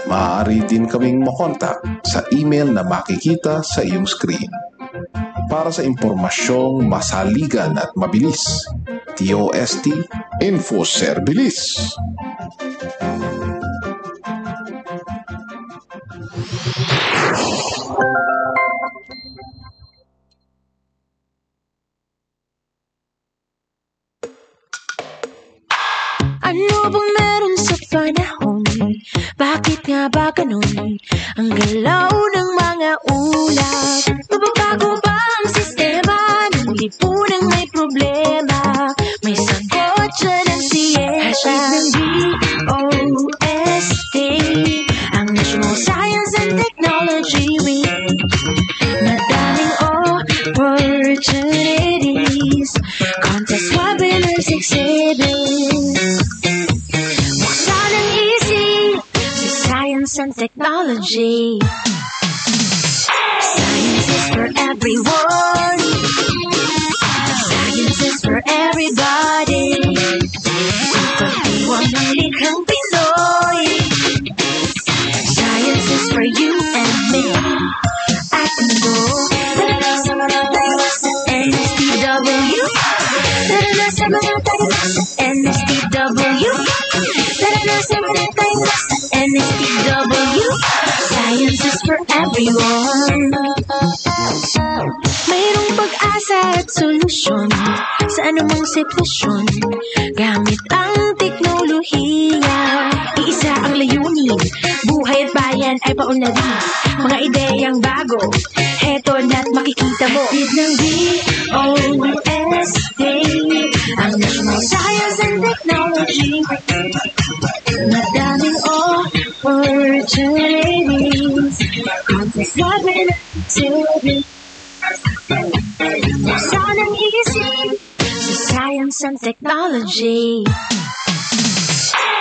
Maaari din kaming makontak sa email na makikita sa iyong screen. Para sa impormasyong masaligan at mabilis, TOST InfoSerbilis. Ano bang meron sa panahon? Bakit nga ba ganun? Ang galaw ng mga ulap. Mababago ba ang sistema? Ng lipunang may problema. May sagot dyan ang siyensya. Hashtag ng DOST, ang National Science and Technology Week. Madaming opportunities, contest, webinars, exhibits. Buksan ang isip sa science and technology. Science is for everyone. Science is for everybody. Pagdiwang ng likhang Pinoy. Science is for you and me. At mundo, tara na sa mga tayo sa NSTW. Tara na sa mga tayo sa NSTW. Tara na sa mga tayo sa NSTW. Science is for everyone. Mayroong pag-asa at solusyon sa anumang sitwasyon. Gamit ang teknolohiya, iisa ang layunin. Buhay at bayan ay paunlarin. Mga ideyang bago, heto na't makikita mo. Hatid ng DOST, ang National Science and Technology. Madaming opportunities, contest, webinars, exhibits. Buksan ang isip sa science and technology.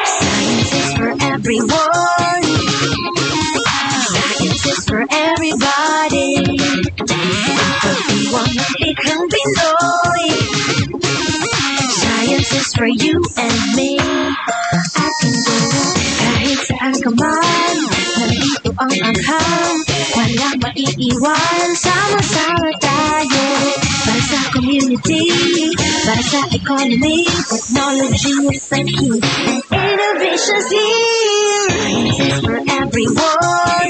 Science is for everyone. Science is for everybody. Pagdiwang ng likhang Pinoy. Science is for you and me. At mundo, kahit saan ka man, nandito ang anghang. Walang maiiwan, sama-sama tayo. Para sa community, para sa economy, technology is the key, and innovation's here. Science is for everyone.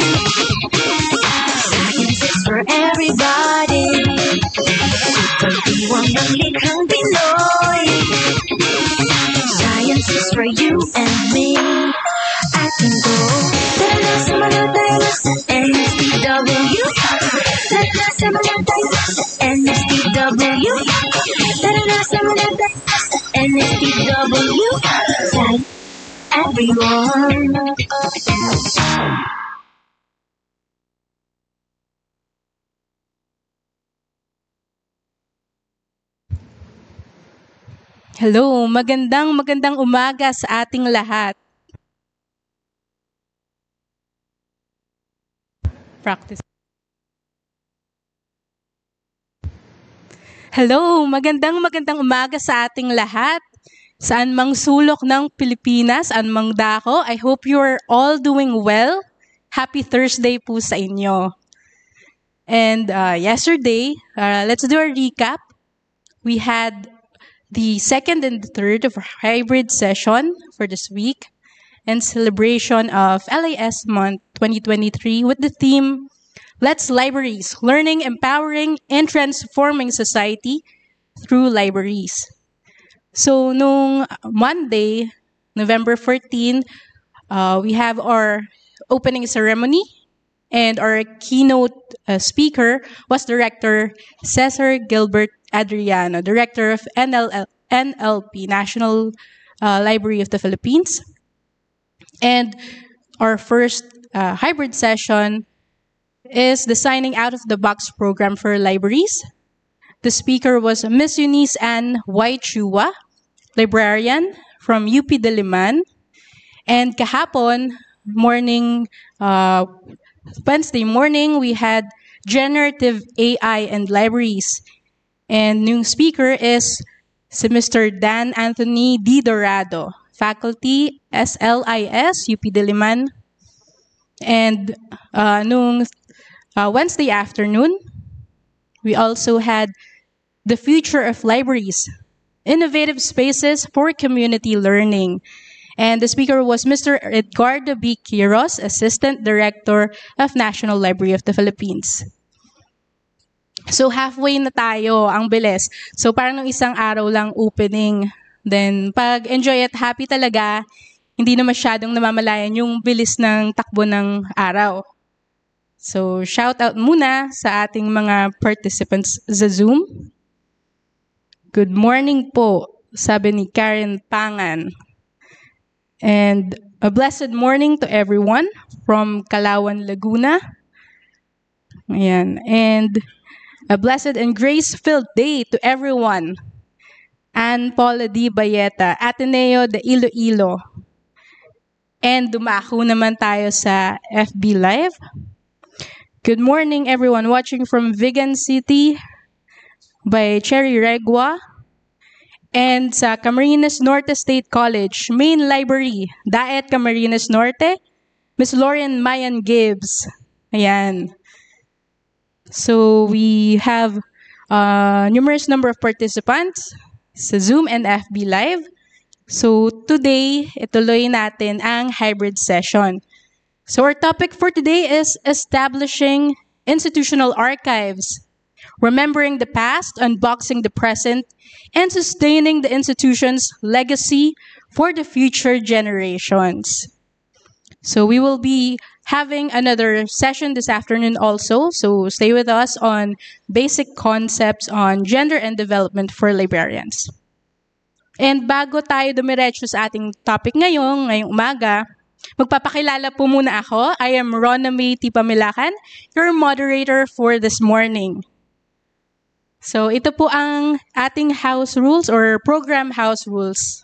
Science is for everybody. Pagdiwang ng likhang Pinoy. Science is for you and me. At mundo, tara na sa mga tayo sa NSTW. Tara na sa mga tayo sa NSTW. Tara na sa mga tayo sa NSTW. Science everyone. Hello, magandang umaga sa ating lahat. Practice. Hello, magandang umaga sa ating lahat. Saan mang sulok ng Pilipinas, saan mang dako, I hope you are all doing well. Happy Thursday po sa inyo. And yesterday, let's do a recap. We had the second and the third of our hybrid session for this week and celebration of LIS Month 2023 with the theme, Let's Libraries, Learning, Empowering, and Transforming Society Through Libraries. So, nung Monday, November 14, we have our opening ceremony, and our keynote speaker was Director Cesar Gilbert Adriano, Director of NLP, National Library of the Philippines. And our first hybrid session is the Signing Out of the Box program for libraries. The speaker was Ms. Eunice Ann Waichua, librarian from UP Diliman. And kahapon, Wednesday morning, we had Generative AI and Libraries. And yung speaker is si Mr. Dan Anthony D. Dorado, faculty, SLIS, UP Diliman. And nung Wednesday afternoon, we also had the future of libraries, innovative spaces for community learning. And the speaker was Mr. Edgardo B. Quiros, Assistant Director of National Library of the Philippines. So halfway na tayo, ang bilis. So parang nung isang araw lang opening. Then pag enjoy at happy talaga, hindi na masyadong namamalayan yung bilis ng takbo ng araw. So shout out muna sa ating mga participants sa Zoom. Good morning po, sabi ni Karen Pangan. And a blessed morning to everyone from Calauan, Laguna. Ayan. And a blessed and grace-filled day to everyone. Ann Paula D. Bayeta, Ateneo de Iloilo. And dumako naman tayo sa FB Live. Good morning everyone watching from Vigan City by Cherry Regua. And sa Camarines Norte State College, Main Library, Daet Camarines Norte, Miss Lauren Mayan Gibbs. Ayan. So we have numerous number of participants sa Zoom and FB Live. So today, ituloy natin ang hybrid session. So our topic for today is establishing institutional archives, remembering the past, unboxing the present, and sustaining the institution's legacy for the future generations. So we will be having another session this afternoon also. So stay with us on basic concepts on gender and development for librarians. And bago tayo dumiretso sa ating topic ngayong umaga, magpapakilala po muna ako. I am Rona May Tipamilakan, your moderator for this morning. So ito po ang ating house rules or program house rules.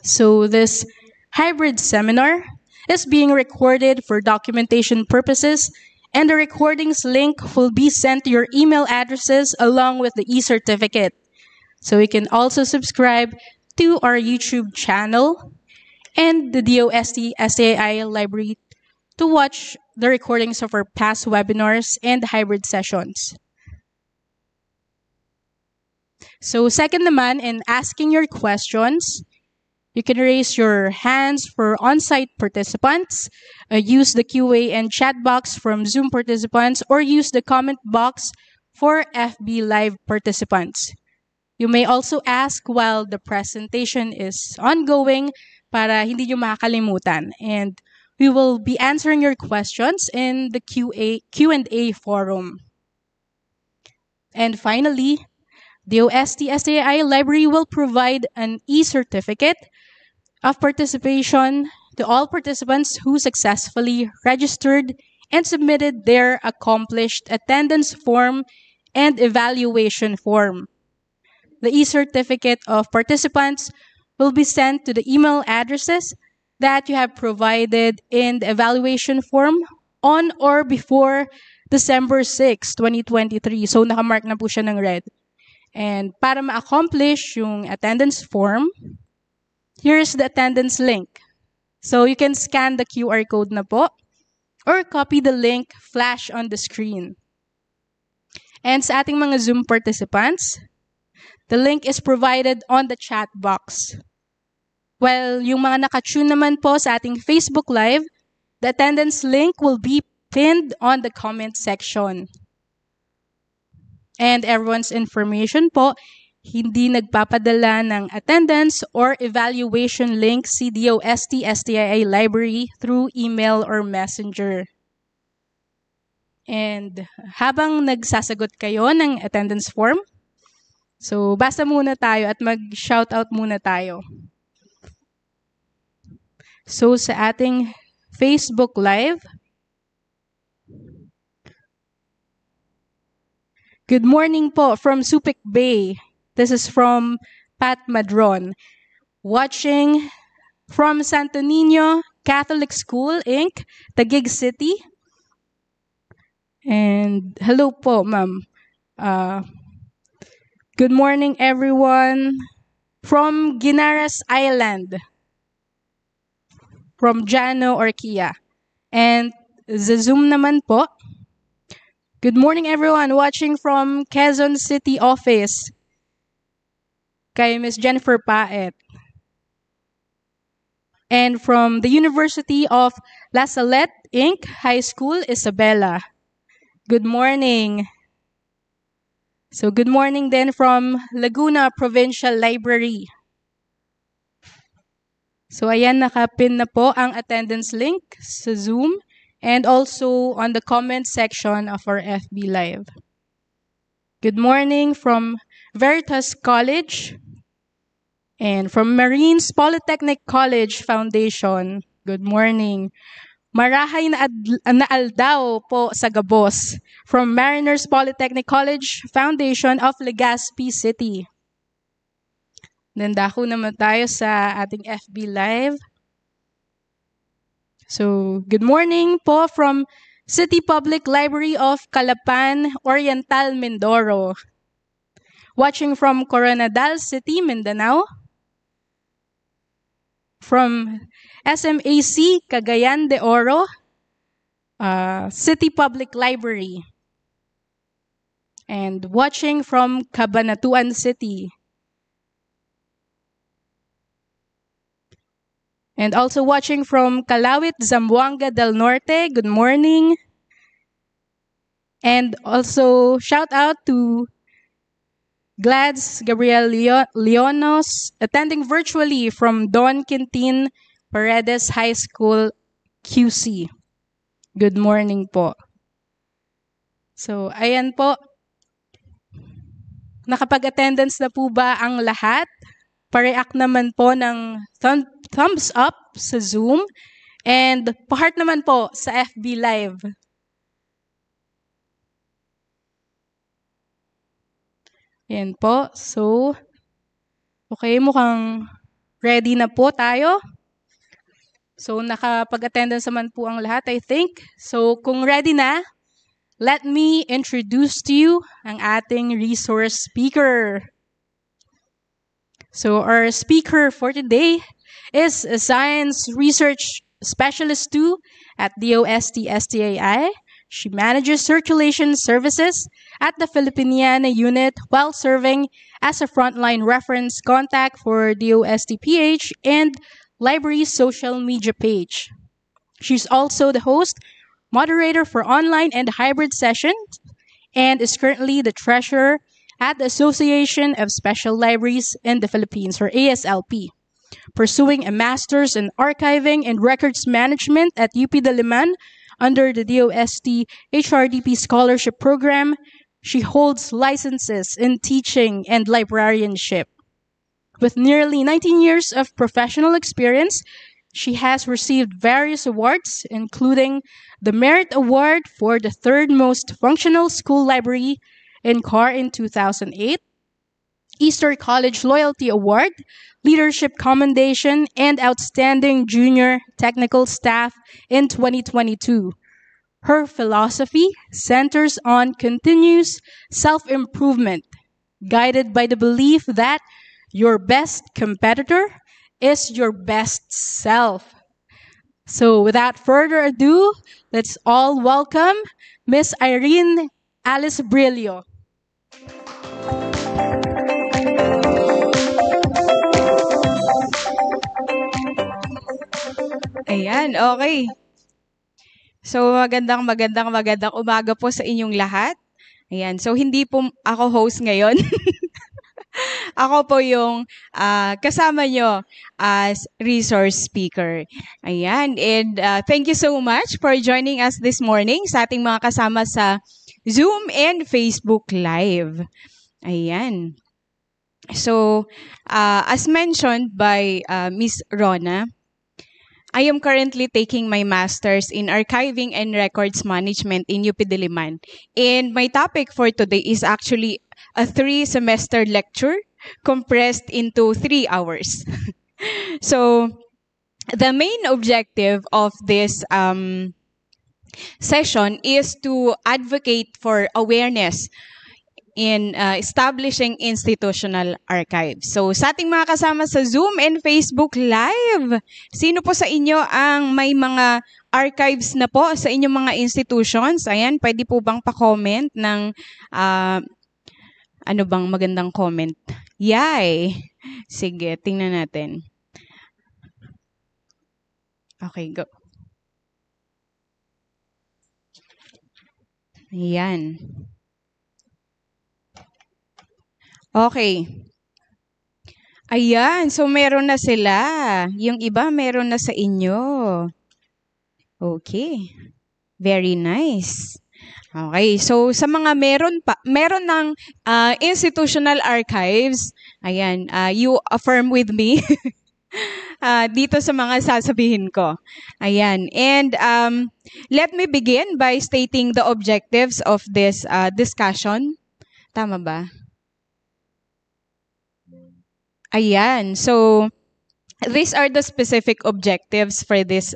So this hybrid seminar is being recorded for documentation purposes, and the recordings link will be sent to your email addresses along with the e-certificate. So you can also subscribe to our YouTube channel and the DOST SAI library to watch the recordings of our past webinars and hybrid sessions. So second naman, in asking your questions, you can raise your hands for on-site participants, use the QA and chat box from Zoom participants, or use the comment box for FB Live participants. You may also ask while the presentation is ongoing para hindi nyo makakalimutan. And we will be answering your questions in the Q&A forum. And finally, the OST SAI Library will provide an e-certificate of participation to all participants who successfully registered and submitted their accomplished attendance form and evaluation form. The e-certificate of participants will be sent to the email addresses that you have provided in the evaluation form on or before December 6, 2023. So nakamark na po siya ng red. And para ma-accomplish yung attendance form, here's the attendance link. So you can scan the QR code na po or copy the link flash on the screen. And sa ating mga Zoom participants, the link is provided on the chat box. While yung mga nakatune naman po sa ating Facebook Live, the attendance link will be pinned on the comment section. And everyone's information po, hindi nagpapadala ng attendance or evaluation link si DOST STIA Library through email or messenger. And habang nagsasagot kayo ng attendance form, so basta muna tayo at mag-shoutout muna tayo. So sa ating Facebook Live, good morning po from Subic Bay. This is from Pat Madron. Watching from Santo Niño Catholic School, Inc., Taguig City. And hello po, ma'am. Good morning, everyone. from Guinaras Island, from Jano Orkia. And the Zoom naman po. Good morning everyone watching from Quezon City office. Kay Miss Jennifer Paet. And from the University of La Salette, Inc., High School, Isabela. Good morning. So good morning then from Laguna Provincial Library. So ayan, nakapin na po ang attendance link sa Zoom and also on the comment section of our FB Live. Good morning from Veritas College and from Marines Polytechnic College Foundation. Good morning. Marahay na aldaw po sa Gabos from Mariners Polytechnic College Foundation of Legazpi City. Then dako naman tayo sa ating FB Live. So, good morning po from City Public Library of Calapan, Oriental, Mindoro. Watching from Coronadal City, Mindanao. From SMAC, Cagayan de Oro, City Public Library. And watching from Cabanatuan City. And also watching from Calawit, Zamboanga del Norte. Good morning. And also shout out to Glads Gabriel Leonos, attending virtually from Don Quintin Paredes High School, QC. Good morning po. So, ayan po. Nakapag-attendance na po ba ang lahat? Pa-react naman po ng thumbs up sa Zoom and pa-heart naman po sa FB Live. Yan po. So, okay, mukhang ready na po tayo. So, nakapag-attendance naman po ang lahat, I think. So, kung ready na, let me introduce to you ang ating resource speaker. So, our speaker for today is a Science Research Specialist 2 at DOST-STAI. She manages circulation services at the Filipiniana unit while serving as a frontline reference contact for DOST-PH and library's social media page. She's also the host, moderator for online and hybrid sessions, and is currently the treasurer at the Association of Special Libraries in the Philippines, or ASLP, pursuing a master's in archiving and records management at UP Diliman under the DOST HRDP Scholarship Program. She holds licenses in teaching and librarianship. With nearly 19 years of professional experience, she has received various awards, including the Merit Award for the third most functional school library in CAR in 2008, Easter College Loyalty Award, Leadership Commendation, and Outstanding Junior Technical Staff in 2022. Her philosophy centers on continuous self-improvement, guided by the belief that your best competitor is your best self. So without further ado, let's all welcome Miss Irene Alice Brillo. Ayan, okay. So magandang umaga po sa inyong lahat. Ayan, so hindi po ako host ngayon. Ako po yung kasama nyo as resource speaker. Ayan, and thank you so much for joining us this morning sa ating mga kasama sa Zoom and Facebook Live. Ayan. So, as mentioned by Ms. Rona, I am currently taking my master's in archiving and records management in UP Diliman. And my topic for today is actually a 3-semester lecture compressed into 3 hours. So, the main objective of this session is to advocate for awareness in establishing institutional archives. So sa ating mga kasama sa Zoom and Facebook Live, sino po sa inyo ang may mga archives na po sa inyong mga institutions? Ayan, pwede po bang pa-comment ng ano bang magandang comment? Yay! Sige, tingnan natin. Okay, go. Ayan. Okay. Ayan, so meron na sila. Yung iba meron na sa inyo. Okay. Very nice. Okay, so sa mga meron ng institutional archives, ayan, you affirm with me dito sa mga sasabihin ko. Ayan, and let me begin by stating the objectives of this discussion. Tama ba? Ayan, so these are the specific objectives for this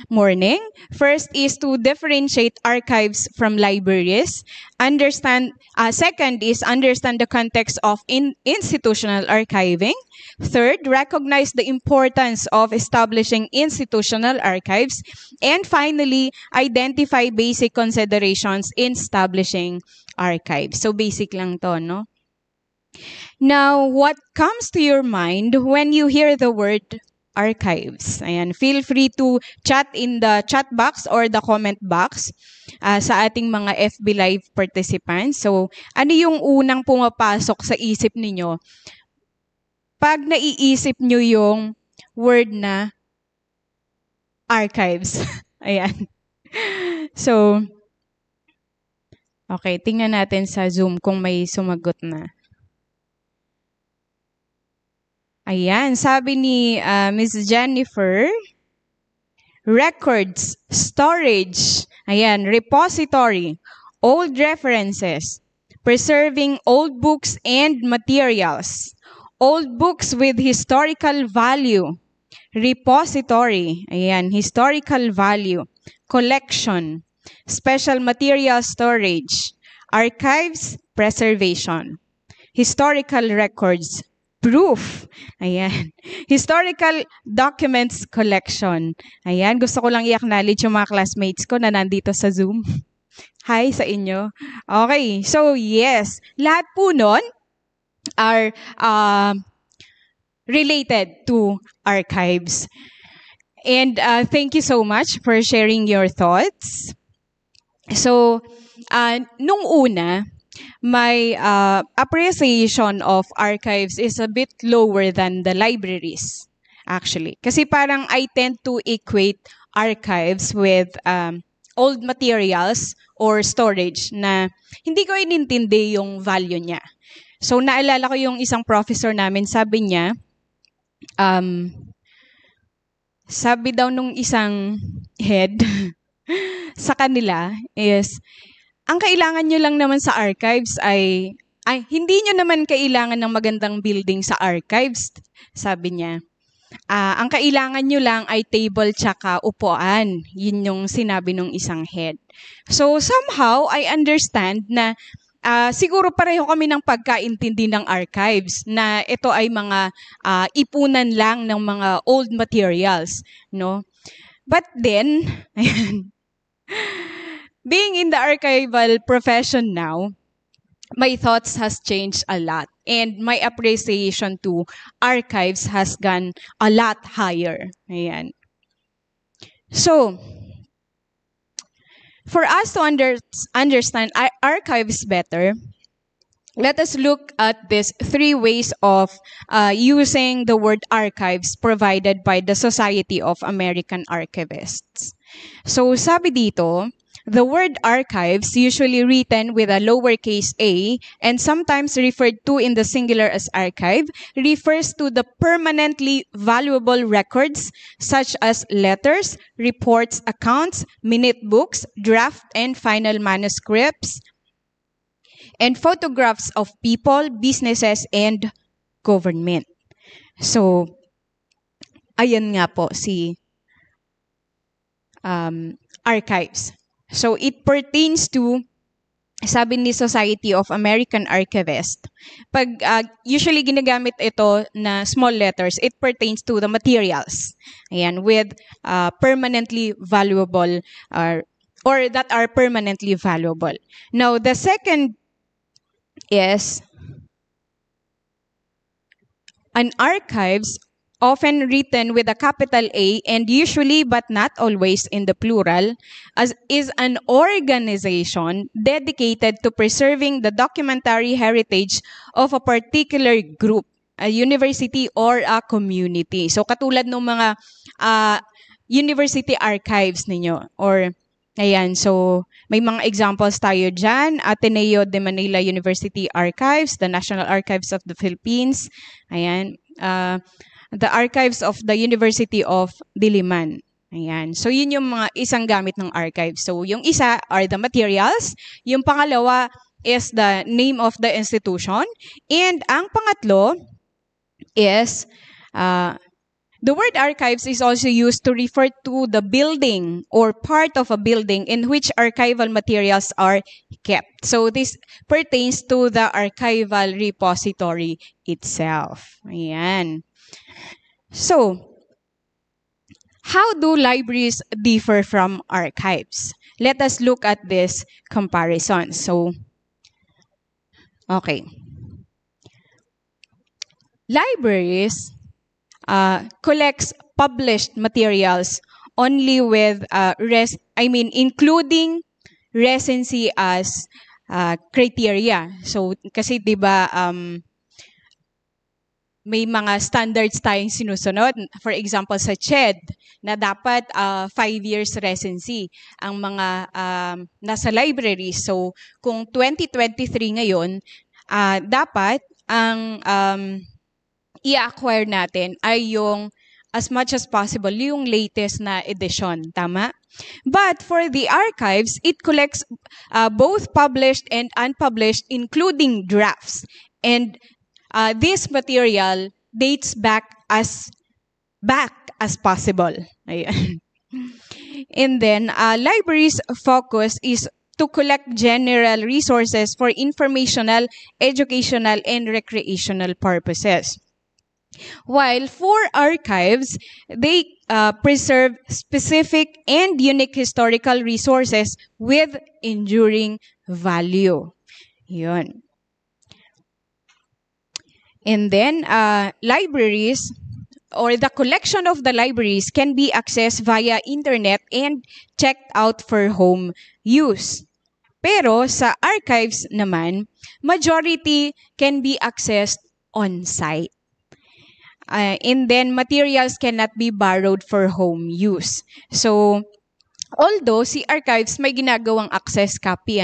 morning. First is to differentiate archives from libraries. Second is understand the context of institutional archiving. Third, recognize the importance of establishing institutional archives. And finally, identify basic considerations in establishing archives. So basic lang to, no? Now, what comes to your mind when you hear the word archives? Ayan, feel free to chat in the chat box or the comment box sa ating mga FB Live participants. So, ano yung unang pumapasok sa isip ninyo pag naiisip nyo yung word na archives? Ayan. So, okay, tingnan natin sa Zoom kung may sumagot na. Ayan, sabi ni Ms. Jennifer, records, storage, ayan, repository, old references, preserving old books and materials, old books with historical value, repository, ayan, historical value, collection, special material storage, archives, preservation, historical records, proof. Ayan. Historical documents collection. Ayan. Gusto ko lang i-acknowledge yung mga classmates ko na nandito sa Zoom. Hi sa inyo. Okay. So, yes. Lahat po nun are related to archives. And thank you so much for sharing your thoughts. So, nung una, my appreciation of archives is a bit lower than the libraries, actually. Kasi parang I tend to equate archives with old materials or storage na hindi ko inintindi yung value niya. So, naalala ko yung isang professor namin, sabi niya, sabi daw nung isang head sa kanila is, ang kailangan nyo lang naman sa archives ay hindi nyo naman kailangan ng magandang building sa archives, sabi niya. Ang kailangan nyo lang ay table tsaka upuan. Yun yung sinabi ng isang head. So somehow, I understand na siguro pareho kami ng pagkaintindi ng archives na ito ay mga ipunan lang ng mga old materials, no? But then, being in the archival profession now, my thoughts has changed a lot and my appreciation to archives has gone a lot higher. Ayan. So, for us to understand archives better, let us look at these 3 ways of using the word archives provided by the Society of American Archivists. So, sabi dito, the word archives, usually written with a lowercase a and sometimes referred to in the singular as archive, refers to the permanently valuable records such as letters, reports, accounts, minute books, draft and final manuscripts, and photographs of people, businesses, and government. So, ayan nga po si archives. So, it pertains to sabi ni Society of American Archivists, pag usually ginagamit ito na small letters, it pertains to the materials. Ayan, with permanently valuable or that are permanently valuable. Now, the second is an archives, often written with a capital A and usually but not always in the plural, is an organization dedicated to preserving the documentary heritage of a particular group, a university or a community. So katulad ng mga university archives ninyo, or ayan, so may mga examples tayo dyan. Ateneo de Manila University Archives, the National Archives of the Philippines, ayan, the Archives of the University of Diliman. Ayan. So, yun yung mga isang gamit ng archive. So, yung isa are the materials. Yung pangalawa is the name of the institution. And ang pangatlo is the word archives is also used to refer to the building or part of a building in which archival materials are kept. So, this pertains to the archival repository itself. Ayan. So, how do libraries differ from archives? Let us look at this comparison. So, okay. Libraries collects published materials only with including recency as criteria. So, kasi 'di ba may mga standards tayong sinusunod. For example, sa CHED, na dapat 5 years residency ang mga nasa library. So, kung 2023 ngayon, dapat ang i-acquire natin ay yung as much as possible yung latest na edition. Tama? But for the archives, it collects both published and unpublished, including drafts. And this material dates back as possible. Ayan. And then, libraries' focus is to collect general resources for informational, educational, and recreational purposes. While for archives, they preserve specific and unique historical resources with enduring value. Yun. And then, libraries or the collection of the libraries can be accessed via internet and checked out for home use. Pero sa archives naman, majority can be accessed on-site. And then, materials cannot be borrowed for home use. So, although si archives may ginagawang access copy,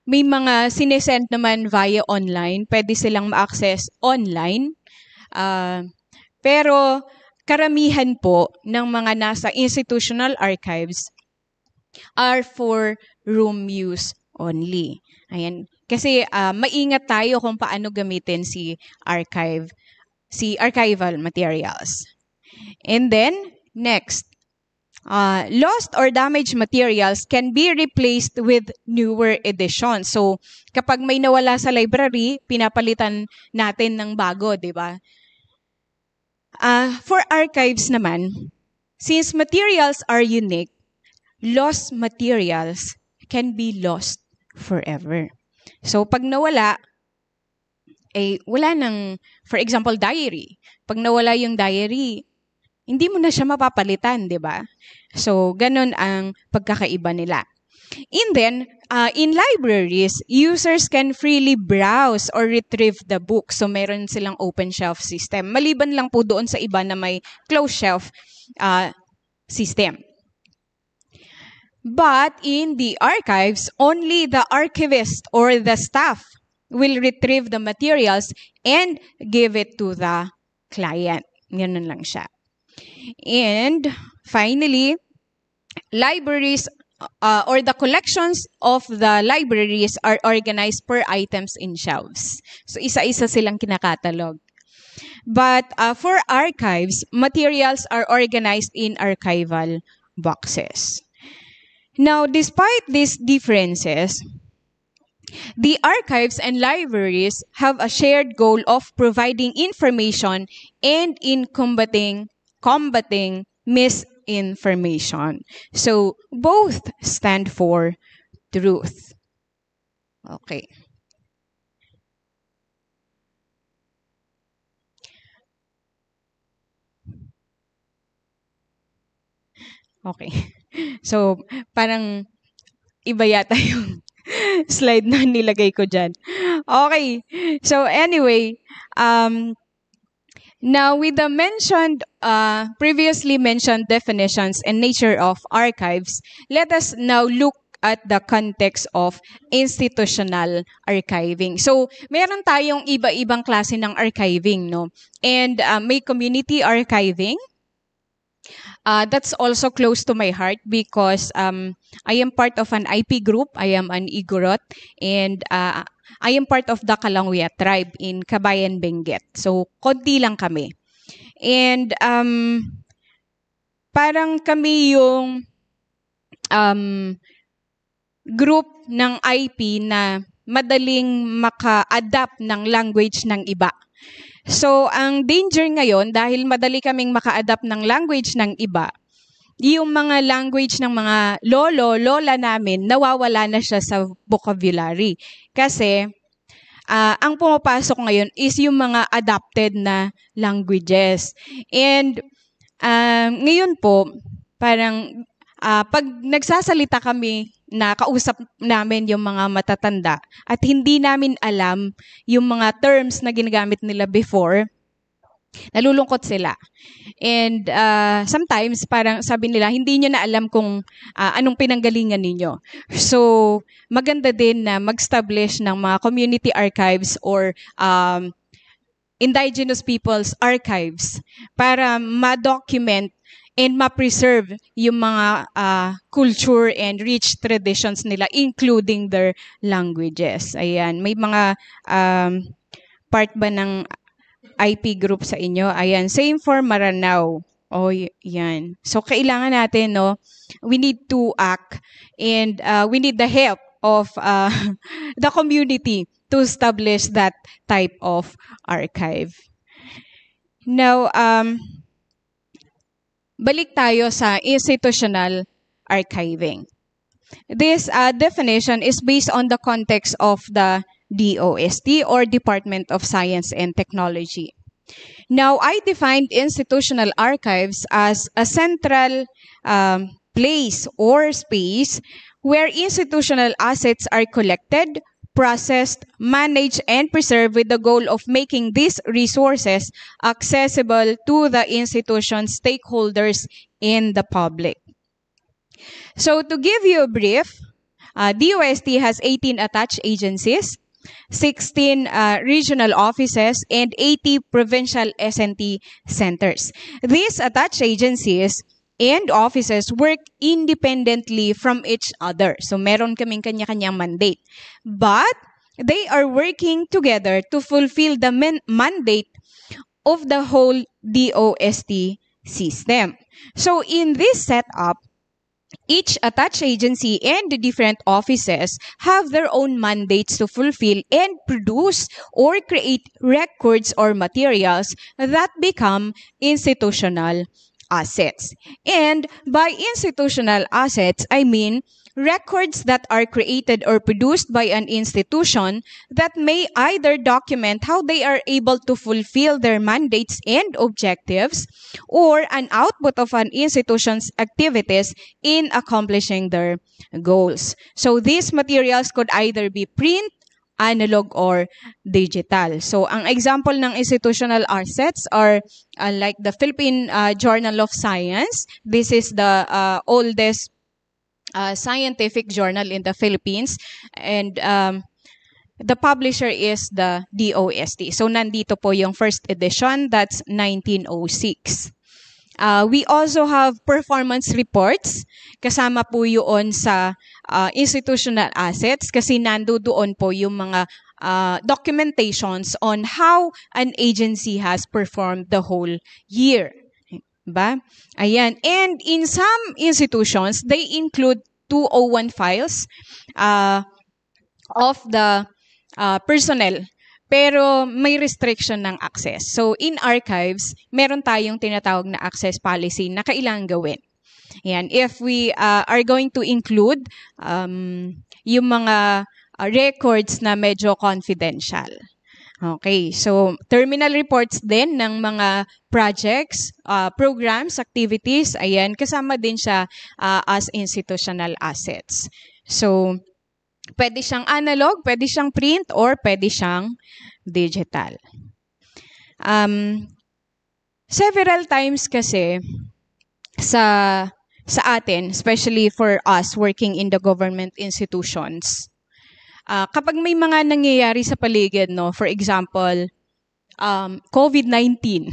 may mga sinesend naman via online. Pwede silang ma-access online. Pero karamihan po ng mga nasa institutional archives are for room use only. Ayan. Kasi maingat tayo kung paano gamitin si archival materials. And then, next. Lost or damaged materials can be replaced with newer editions. So, kapag may nawala sa library, pinapalitan natin ng bago, di ba? For archives naman, since materials are unique, lost materials can be lost forever. So, pag nawala, wala nang, for example, diary. Pag nawala yung diary, hindi mo na siya mapapalitan, di ba? So, ganun ang pagkakaiba nila. And then, in libraries, users can freely browse or retrieve the book. So, meron silang open shelf system. Maliban lang po doon sa iba na may closed shelf system. But in the archives, only the archivist or the staff will retrieve the materials and give it to the client. Ganun lang siya. And finally, libraries or the collections of the libraries are organized per items in shelves. So, isa-isa silang kinakatalog. But for archives, materials are organized in archival boxes. Now, despite these differences, the archives and libraries have a shared goal of providing information and in combating misinformation. So, both stand for truth. Okay. Okay. So, parang iba yata yung slide na nilagay ko dyan. Okay. So, anyway, now with the previously mentioned definitions and nature of archives, let us now look at the context of institutional archiving. So, meron tayong iba-ibang klase ng archiving, no? And may community archiving. That's also close to my heart because I am part of an IP group. I am an Igorot, and I am part of the Kalangwea tribe in Kabayan, Benguet. So, konti lang kami. And parang kami yung group ng IP na madaling maka-adapt ng language ng iba. So, ang danger ngayon, dahil madali kaming maka-adapt ng language ng iba, yung mga language ng mga lola namin, nawawala na siya sa vocabulary. Kasi, ang pumapasok ngayon is yung mga adapted na languages. And, ngayon po, parang, pag nagsasalita kami, na kausap namin yung mga matatanda at hindi namin alam yung mga terms na ginagamit nila before, nalulungkot sila. And sometimes, parang sabi nila, hindi nyo na alam kung anong pinanggalingan ninyo. So, maganda din na mag-establish ng mga community archives or indigenous people's archives para ma-document and ma-preserve yung mga culture and rich traditions nila, including their languages. Ayan. May mga part ba ng IP group sa inyo? Ayan. Same for Maranao. Oh, yan. So, kailangan natin, no? We need to act and we need the help of the community to establish that type of archive. Now, balik tayo sa institutional archiving. This definition is based on the context of the DOST or Department of Science and Technology. Now, I defined institutional archives as a central place or space where institutional assets are collected, processed, managed, and preserved with the goal of making these resources accessible to the institution's stakeholders in the public. So to give you a brief, DOST has 18 attached agencies, 16 regional offices, and 80 provincial S&T centers. These attached agencies and offices work independently from each other. So, meron kaming kanya-kanyang mandate. But, they are working together to fulfill the mandate of the whole DOST system. So, in this setup, each attached agency and the different offices have their own mandates to fulfill and produce or create records or materials that become institutional assets. And by institutional assets, I mean records that are created or produced by an institution that may either document how they are able to fulfill their mandates and objectives or an output of an institution's activities in accomplishing their goals. So these materials could either be print, analog, or digital. So, ang example ng institutional assets are like the Philippine Journal of Science. This is the oldest scientific journal in the Philippines. And the publisher is the DOST. So, nandito po yung first edition. That's 1906. We also have performance reports. Kasama po yun sa institutional assets kasi nandoon po yung mga documentations on how an agency has performed the whole year. Ba? Ayan. And in some institutions, they include 201 files of the personnel. Pero may restriction ng access. So in archives, meron tayong tinatawag na access policy na kailangan gawin. Yan. If we are going to include yung mga records na medyo confidential. Okay, so terminal reports din ng mga projects, programs, activities, ayan, kasama din siya as institutional assets. So, pwede siyang analog, pwede siyang print, or pwede siyang digital. Several times kasi sa atin, especially for us working in the government institutions, kapag may mga nangyayari sa paligid, no, for example, COVID-19.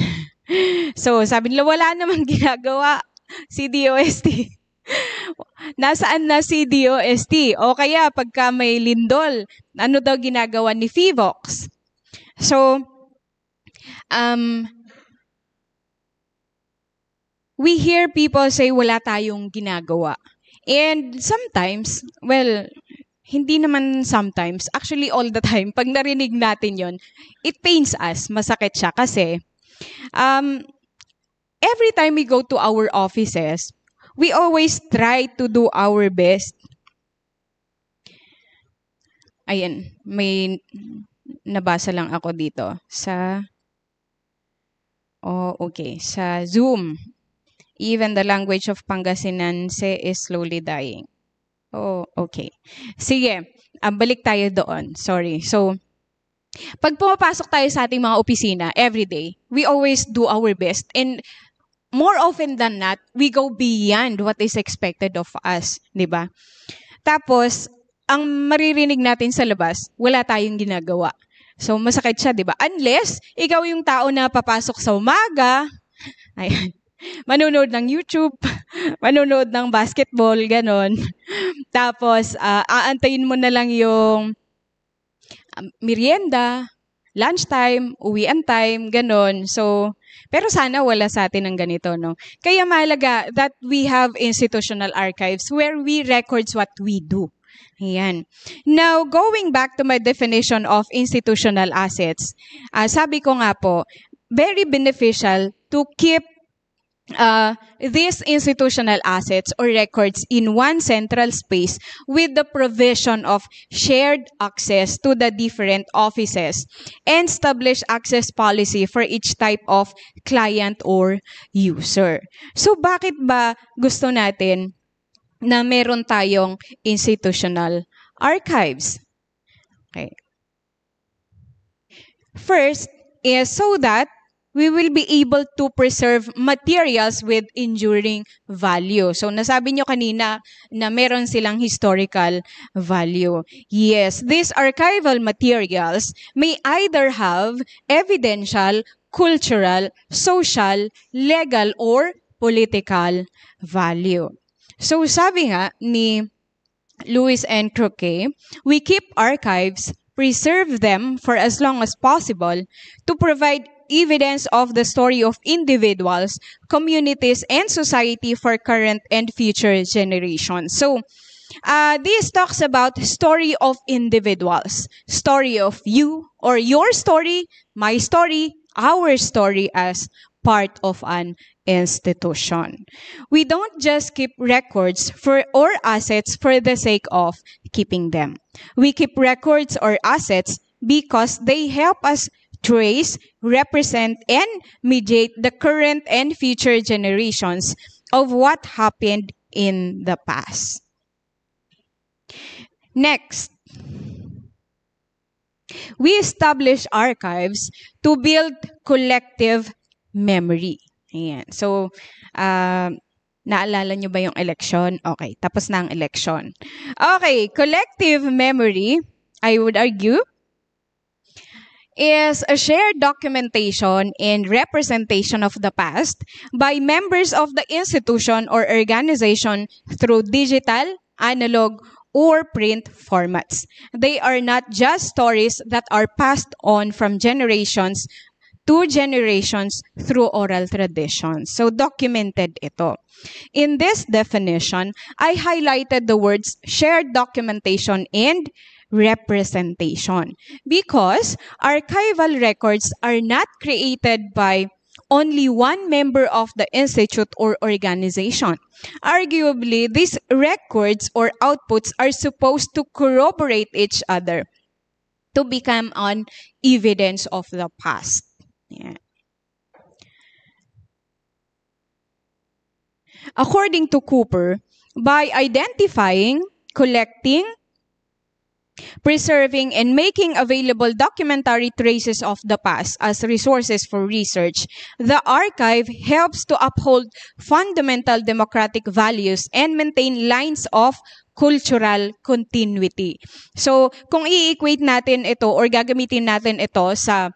So, sabi nila, wala namang ginagawa si DOST. Nasaan na si DOST? O kaya, pagka may lindol, ano daw ginagawa ni FIVOX? So, we hear people say, wala tayong ginagawa. And sometimes, well, hindi naman sometimes, actually all the time, pag narinig natin yon, it pains us, masakit siya kasi every time we go to our offices, we always try to do our best. Ayan, may nabasa lang ako dito sa sa Zoom. Even the language of Pangasinense is slowly dying. Oh, okay. Sige, balik tayo doon. Sorry. So, pag pumapasok tayo sa ating mga opisina every day, we always do our best. And more often than not, we go beyond what is expected of us. Diba? Tapos, ang maririnig natin sa labas, wala tayong ginagawa. So, masakit siya, diba? Unless, ikaw yung tao na papasok sa umaga, ayan, manonood ng YouTube, manonood ng basketball, ganon. Tapos, aantayin mo na lang yung merienda, lunchtime, uwian time, ganon. So, pero sana wala sa atin ng ganito, no? Kaya mahalaga that we have institutional archives where we records what we do. Ayan. Now, going back to my definition of institutional assets, sabi ko nga po, very beneficial to keep these institutional assets or records in one central space with the provision of shared access to the different offices and establish access policy for each type of client or user. So bakit ba gusto natin na meron tayong institutional archives? Okay. First is so that we will be able to preserve materials with enduring value. So, nasabi nyo kanina na meron silang historical value. Yes, these archival materials may either have evidential, cultural, social, legal, or political value. So, sabi nga ni Lewis and Croquet, we keep archives, preserve them for as long as possible to provide evidence of the story of individuals, communities, and society for current and future generations. So, this talks about story of individuals, story of you or your story, my story, our story as part of an institution. We don't just keep records or assets for the sake of keeping them. We keep records or assets because they help us trace, represent, and mediate the current and future generations of what happened in the past. Next, we establish archives to build collective memory. Ayan. So, naalala nyo ba yung election? Okay, tapos na ang election. Okay, collective memory, I would argue, is a shared documentation and representation of the past by members of the institution or organization through digital, analog, or print formats. They are not just stories that are passed on from generations 2 generations through oral tradition. So documented ito. In this definition, I highlighted the words shared documentation and representation because archival records are not created by only one member of the institute or organization. Arguably, these records or outputs are supposed to corroborate each other to become an evidence of the past. Yeah. According to Cooper, by identifying, collecting, preserving, and making available documentary traces of the past as resources for research, the archive helps to uphold fundamental democratic values and maintain lines of cultural continuity. So, kung i-equate natin ito or gagamitin natin ito sa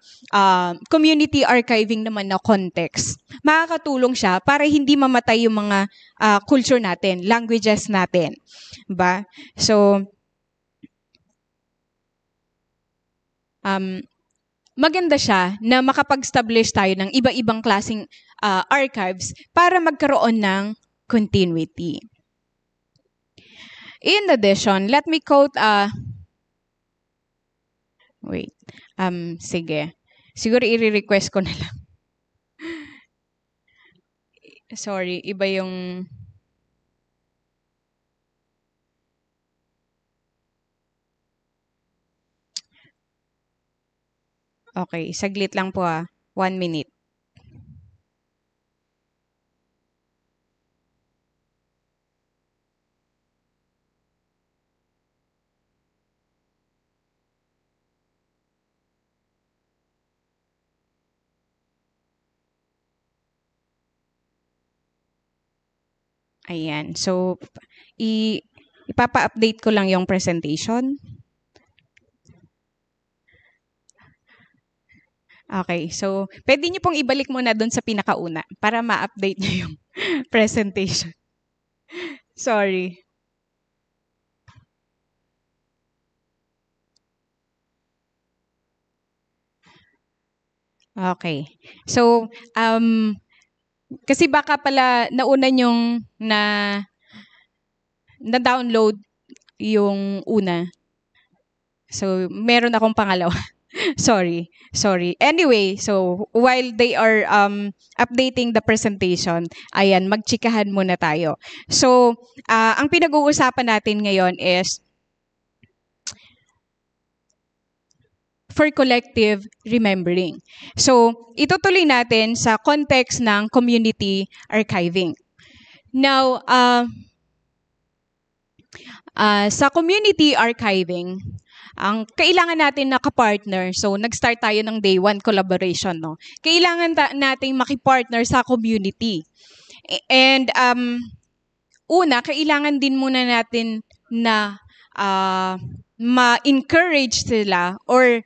community archiving naman na context, makakatulong siya para hindi mamatay yung mga culture natin, languages natin. Ba? So, maganda siya na makapag-establish tayo ng iba-ibang klaseng archives para magkaroon ng continuity. In addition, let me quote sige. Siguro i-request ko na lang. Sorry, iba yung Okay, saglit lang po 1 minute. Ayan. So, ipapa-update ko lang yung presentation. Okay. So, pwede niyo pong ibalik muna doon sa pinakauna para ma-update niyo yung presentation. Sorry. Okay. So, kasi baka pala nauna yung na-download yung una. So, meron akong pangalawa. Sorry. Anyway, so while they are updating the presentation, ayan, magchikahan muna tayo. So, ang pinag-uusapan natin ngayon is for collective remembering. So, itutuloy natin sa context ng community archiving. Now, sa community archiving, ang kailangan natin na kapartner, so nag-start tayo ng day 1 collaboration, no? Kailangan nating makipartner sa community. And una, kailangan din muna natin na ma-encourage sila or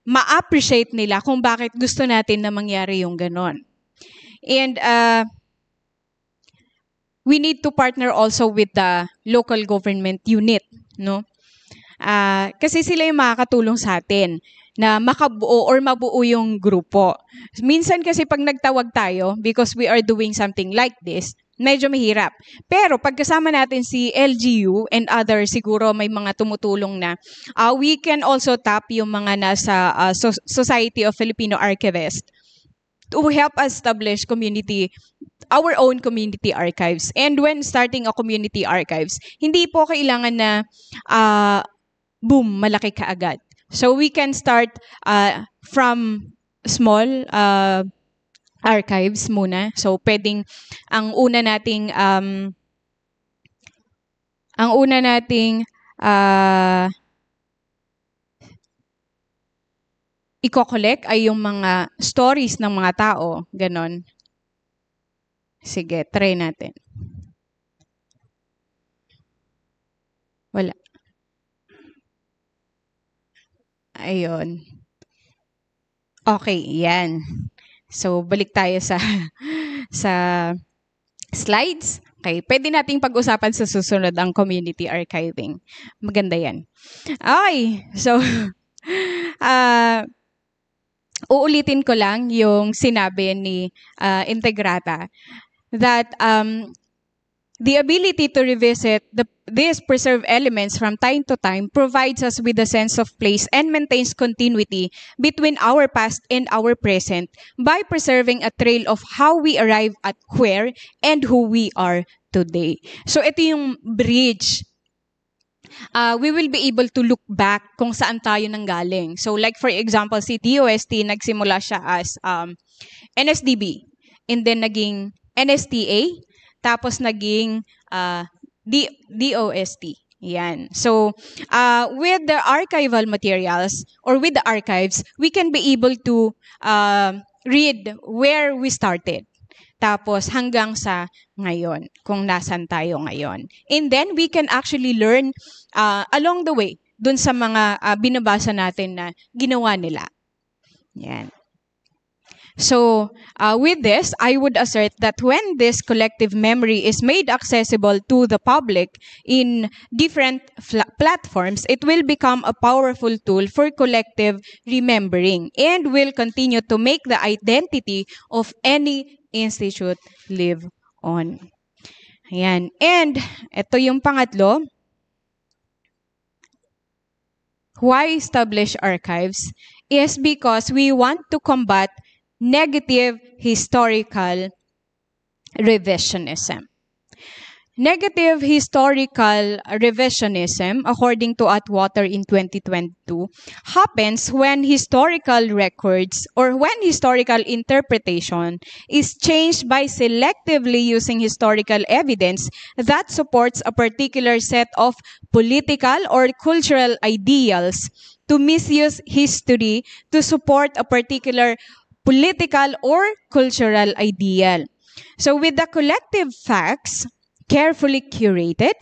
ma-appreciate nila kung bakit gusto natin na mangyari yung ganon. And we need to partner also with the local government unit, no? Kasi sila yung makakatulong sa atin na makabuo or mabuo yung grupo. Minsan kasi pag nagtawag tayo, because we are doing something like this, medyo mahirap. Pero pagkasama natin si LGU and others, siguro may mga tumutulong na, we can also tap yung mga nasa Society of Filipino Archivists to help us establish our own community archives. And when starting a community archives, hindi po kailangan na boom, malaki kaagad. So we can start from small archives muna. So pwedeng ang una nating i-collect ay yung mga stories ng mga tao, ganon. Sige, try natin. Wala. Ayun. Okay, yan. So, balik tayo sa slides. Okay, pwede nating pag-usapan sa susunod ang community archiving. Maganda yan. Okay, so, uulitin ko lang yung sinabi ni Integrata that the ability to revisit these preserved elements from time to time provides us with a sense of place and maintains continuity between our past and our present by preserving a trail of how we arrive at where and who we are today. So ito yung bridge. We will be able to look back kung saan tayo nanggaling. So like for example, si DOST, nagsimula siya as NSDB, and then naging NSTA, tapos naging DOST. Yan. So with the archival materials or with the archives, we can be able to read where we started. Tapos hanggang sa ngayon, kung nasan tayo ngayon. And then we can actually learn along the way dun sa mga binabasa natin na ginawa nila. Yan. So, with this, I would assert that when this collective memory is made accessible to the public in different platforms, it will become a powerful tool for collective remembering and will continue to make the identity of any institute live on. Ayan. And ito yung pangatlo. Why establish archives? Is because we want to combat negative historical revisionism. Negative historical revisionism, according to Atwater in 2022, happens when historical records or when historical interpretation is changed by selectively using historical evidence that supports a particular set of political or cultural ideals to misuse history to support a particular political or cultural ideal. So with the collective facts carefully curated,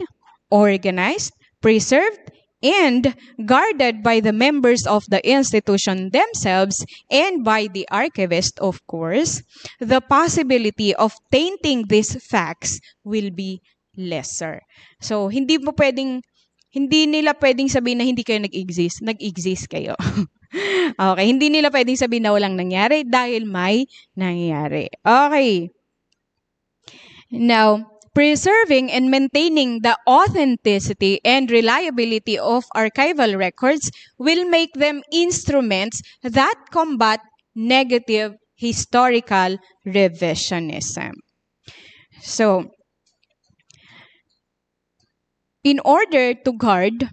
organized, preserved, and guarded by the members of the institution themselves and by the archivist, of course, the possibility of tainting these facts will be lesser. So, hindi nila pwedeng sabihin na hindi kayo nag-exist. Nag-exist kayo. Okay, hindi nila pwedeng sabihin na walang nangyari dahil may nangyari. Okay. Now, preserving and maintaining the authenticity and reliability of archival records will make them instruments that combat negative historical revisionism. So, in order to guard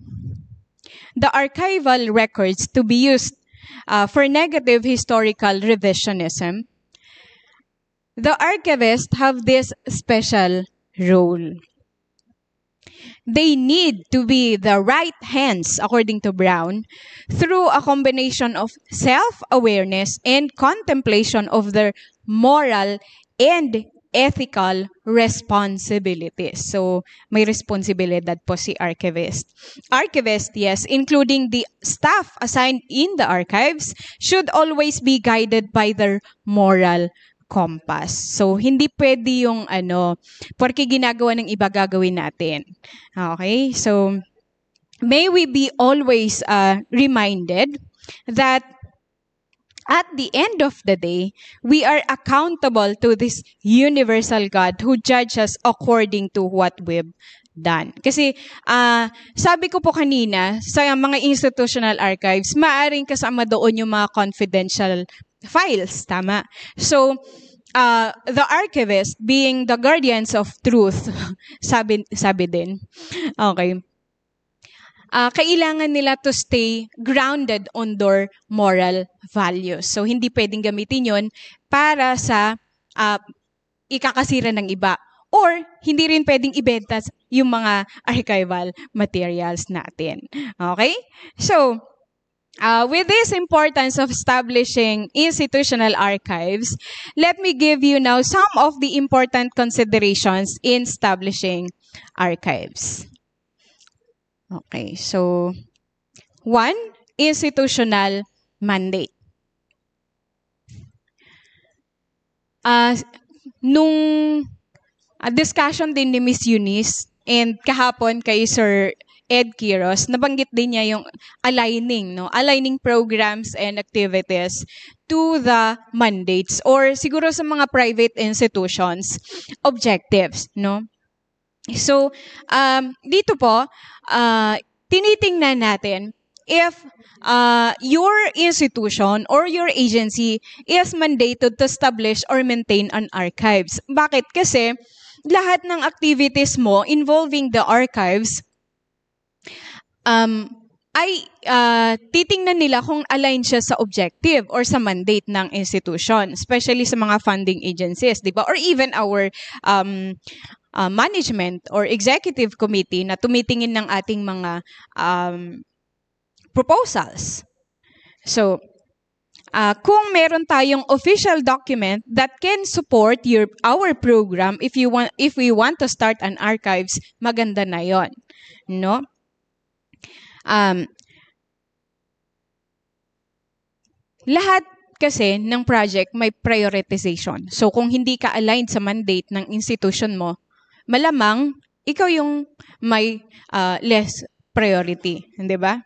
the archival records to be used for negative historical revisionism, the archivists have this special role. They need to be the right hands, according to Brown, through a combination of self-awareness and contemplation of their moral and ethical responsibilities. So, may responsibilidad po si archivist. Archivist, yes, including the staff assigned in the archives, should always be guided by their moral compass. So, hindi pwede yung porque ginagawa ng iba gagawin natin. Okay? So, may we be always reminded that at the end of the day, we are accountable to this universal God who judges according to what we've done. Kasi, sabi ko po kanina, sa mga institutional archives, maaaring kasama doon yung mga confidential files, tama? So, the archivists, being the guardians of truth, sabi din, okay, kailangan nila to stay grounded on their moral values. So, hindi pwedeng gamitin yon para sa ikakasira ng iba. Or, hindi rin pwedeng ibenta yung mga archival materials natin. Okay? So, with this importance of establishing institutional archives, let me give you now some of the important considerations in establishing archives. Okay, so 1, institutional mandate. Nung discussion din ni Miss Eunice and kahapon kay Sir Ed Quiros, nabanggit din niya yung aligning, no? Aligning programs and activities to the mandates or siguro sa mga private institutions, objectives, no? So, dito po, tinitingnan natin if your institution or your agency is mandated to establish or maintain an archives. Bakit? Kasi lahat ng activities mo involving the archives ay titingnan nila kung align siya sa objective or sa mandate ng institution, especially sa mga funding agencies, di ba? Or even our management or executive committee na tumitingin ng ating mga proposals. So, kung meron tayong official document that can support our program if we want to start an archives, maganda na 'yon, no? Lahat kasi ng project may prioritization. So kung hindi ka aligned sa mandate ng institution mo, malamang ikaw yung may less priority, hindi ba?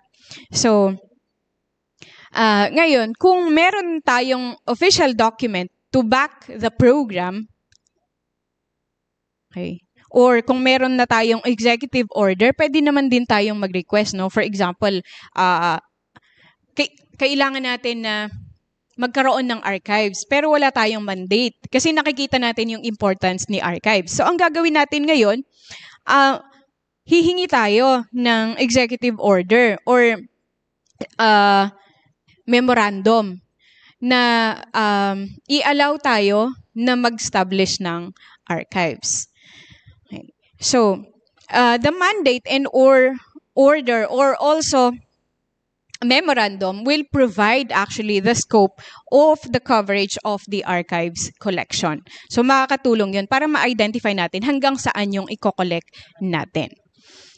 So ngayon, kung meron tayong official document to back the program, okay, or kung meron na tayong executive order, pwede naman din tayong mag-request, no? For example, kailangan natin na magkaroon ng archives, pero wala tayong mandate kasi nakikita natin yung importance ni archives. So, ang gagawin natin ngayon, hihingi tayo ng executive order or memorandum na i-allow tayo na mag-establish ng archives. Okay. So, the mandate and or order or also memorandum will provide actually the scope of the coverage of the archives collection. So, makakatulong yun para ma-identify natin hanggang saan yung i-collect natin.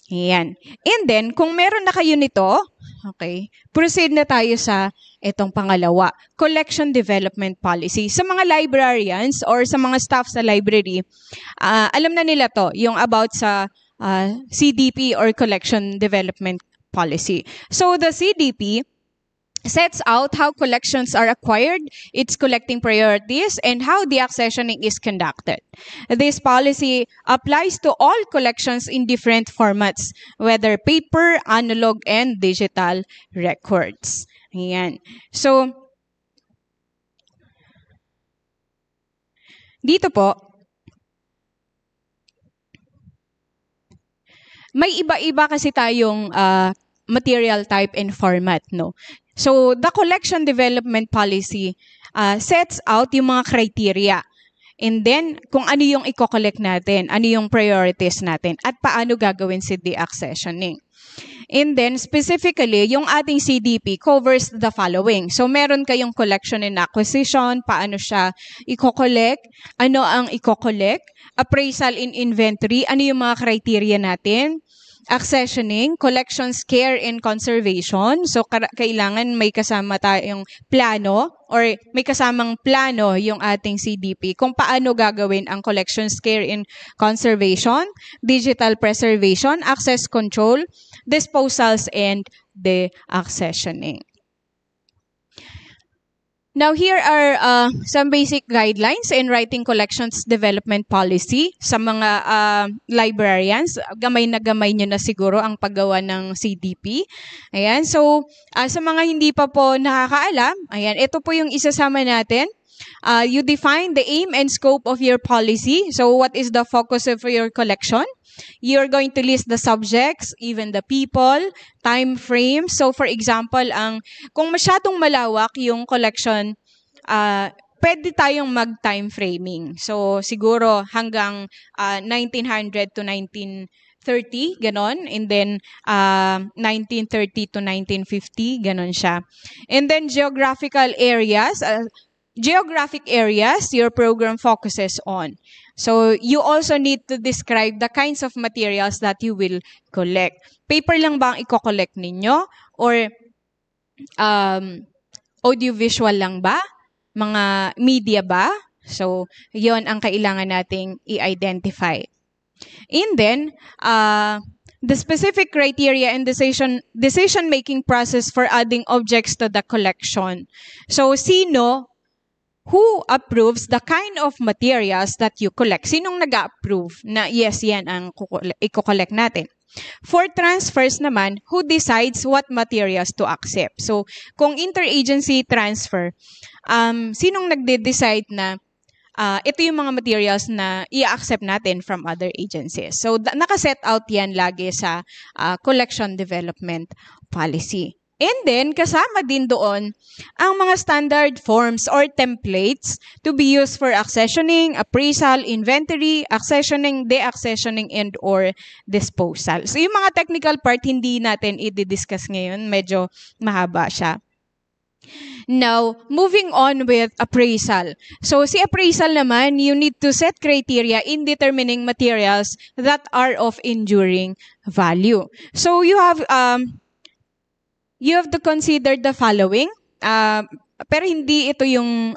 Ayan. And then, kung meron na kayo nito, okay, proceed na tayo sa itong pangalawa, collection development policy. Sa mga librarians or sa mga staff sa library, alam na nila to, yung about sa CDP or collection development policy. So the CDP sets out how collections are acquired, its collecting priorities, and how the accessioning is conducted. This policy applies to all collections in different formats, whether paper, analog, and digital records. Ayan. So, dito po, may iba-iba kasi tayong material type and format, no? So, the collection development policy sets out yung mga criteria. And then, kung ano yung i-collect natin, ano yung priorities natin, at paano gagawin si de-accessioning. And then, specifically, yung ating CDP covers the following. So, meron kayong collection and acquisition, paano siya i-collect, ano ang i-collect, appraisal in inventory, ano yung mga criteria natin, accessioning, collections, care, and conservation. So, kailangan may kasama tayong plano or may kasamang plano yung ating CDP kung paano gagawin ang collections, care, and conservation, digital preservation, access control, disposals, and de-accessioning. Now, here are some basic guidelines in writing collections development policy sa mga librarians. Gamay na gamay nyo na siguro ang paggawa ng CDP. Ayan. So, sa mga hindi pa po nakakaalam, ayan, ito po yung isasama natin. You define the aim and scope of your policy. So, what is the focus of your collection? You're going to list the subjects, even the people, time frame. So, for example, kung masyadong malawak yung collection, pwede tayong mag-time framing. So, siguro hanggang 1900 to 1930, ganon. And then, 1930 to 1950, ganon siya. And then, geographic areas your program focuses on. So, you also need to describe the kinds of materials that you will collect. Paper lang ba ang i-collect ninyo? Or audiovisual lang ba? Mga media ba? So, yon ang kailangan nating i-identify. And then, the specific criteria and decision-making process for adding objects to the collection. So, who approves the kind of materials that you collect? Sinong nag-approve na yes, yan ang i-collect natin? For transfers naman, who decides what materials to accept? So, kung interagency transfer, sinong nagde-decide na ito yung mga materials na i-accept natin from other agencies? So, nakaset out yan lagi sa collection development policy. And then, kasama din doon ang mga standard forms or templates to be used for accessioning, appraisal, inventory, accessioning, deaccessioning, and or disposal. So, yung mga technical part, hindi natin i-discuss ngayon. Medyo mahaba siya. Now, moving on with appraisal. So, si appraisal naman, you need to set criteria in determining materials that are of enduring value. So, you have to consider the following. Pero hindi ito yung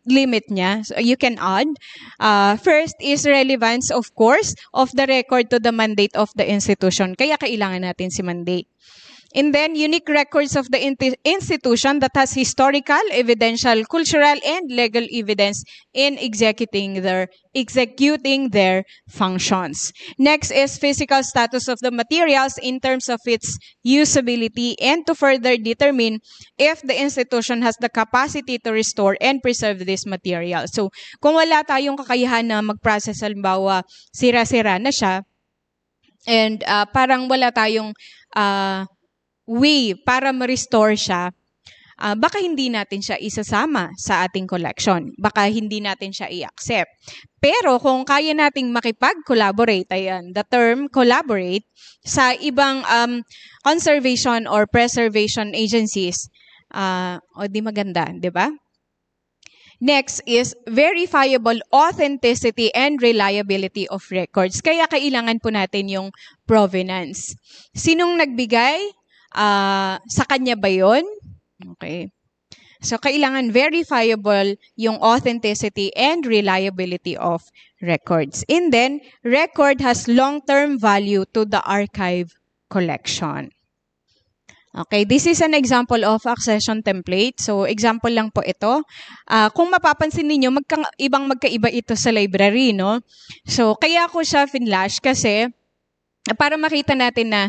limit niya. So you can add. First is relevance, of course, of the record to the mandate of the institution. Kaya kailangan natin si mandate. And then, unique records of the institution that has historical, evidential, cultural, and legal evidence in executing their functions. Next is physical status of the materials in terms of its usability and to further determine if the institution has the capacity to restore and preserve this material. So, kung wala tayong kakayahan na mag-process, halimbawa, sira-sira na siya, and parang wala tayong way para ma-restore siya, baka hindi natin siya isasama sa ating collection. Baka hindi natin siya i-accept. Pero kung kaya nating makipag-collaborate, ayan, the term collaborate, sa ibang conservation or preservation agencies, di maganda, di ba? Next is verifiable authenticity and reliability of records. Kaya kailangan po natin yung provenance. Sinong nagbigay? Sa kanya ba yun? Okay. So, kailangan verifiable yung authenticity and reliability of records. And then, record has long-term value to the archive collection. Okay, this is an example of accession template. So, example lang po ito. Kung mapapansin ninyo, magkaiba ito sa library, no? So, kaya ko siya finlash kasi para makita natin na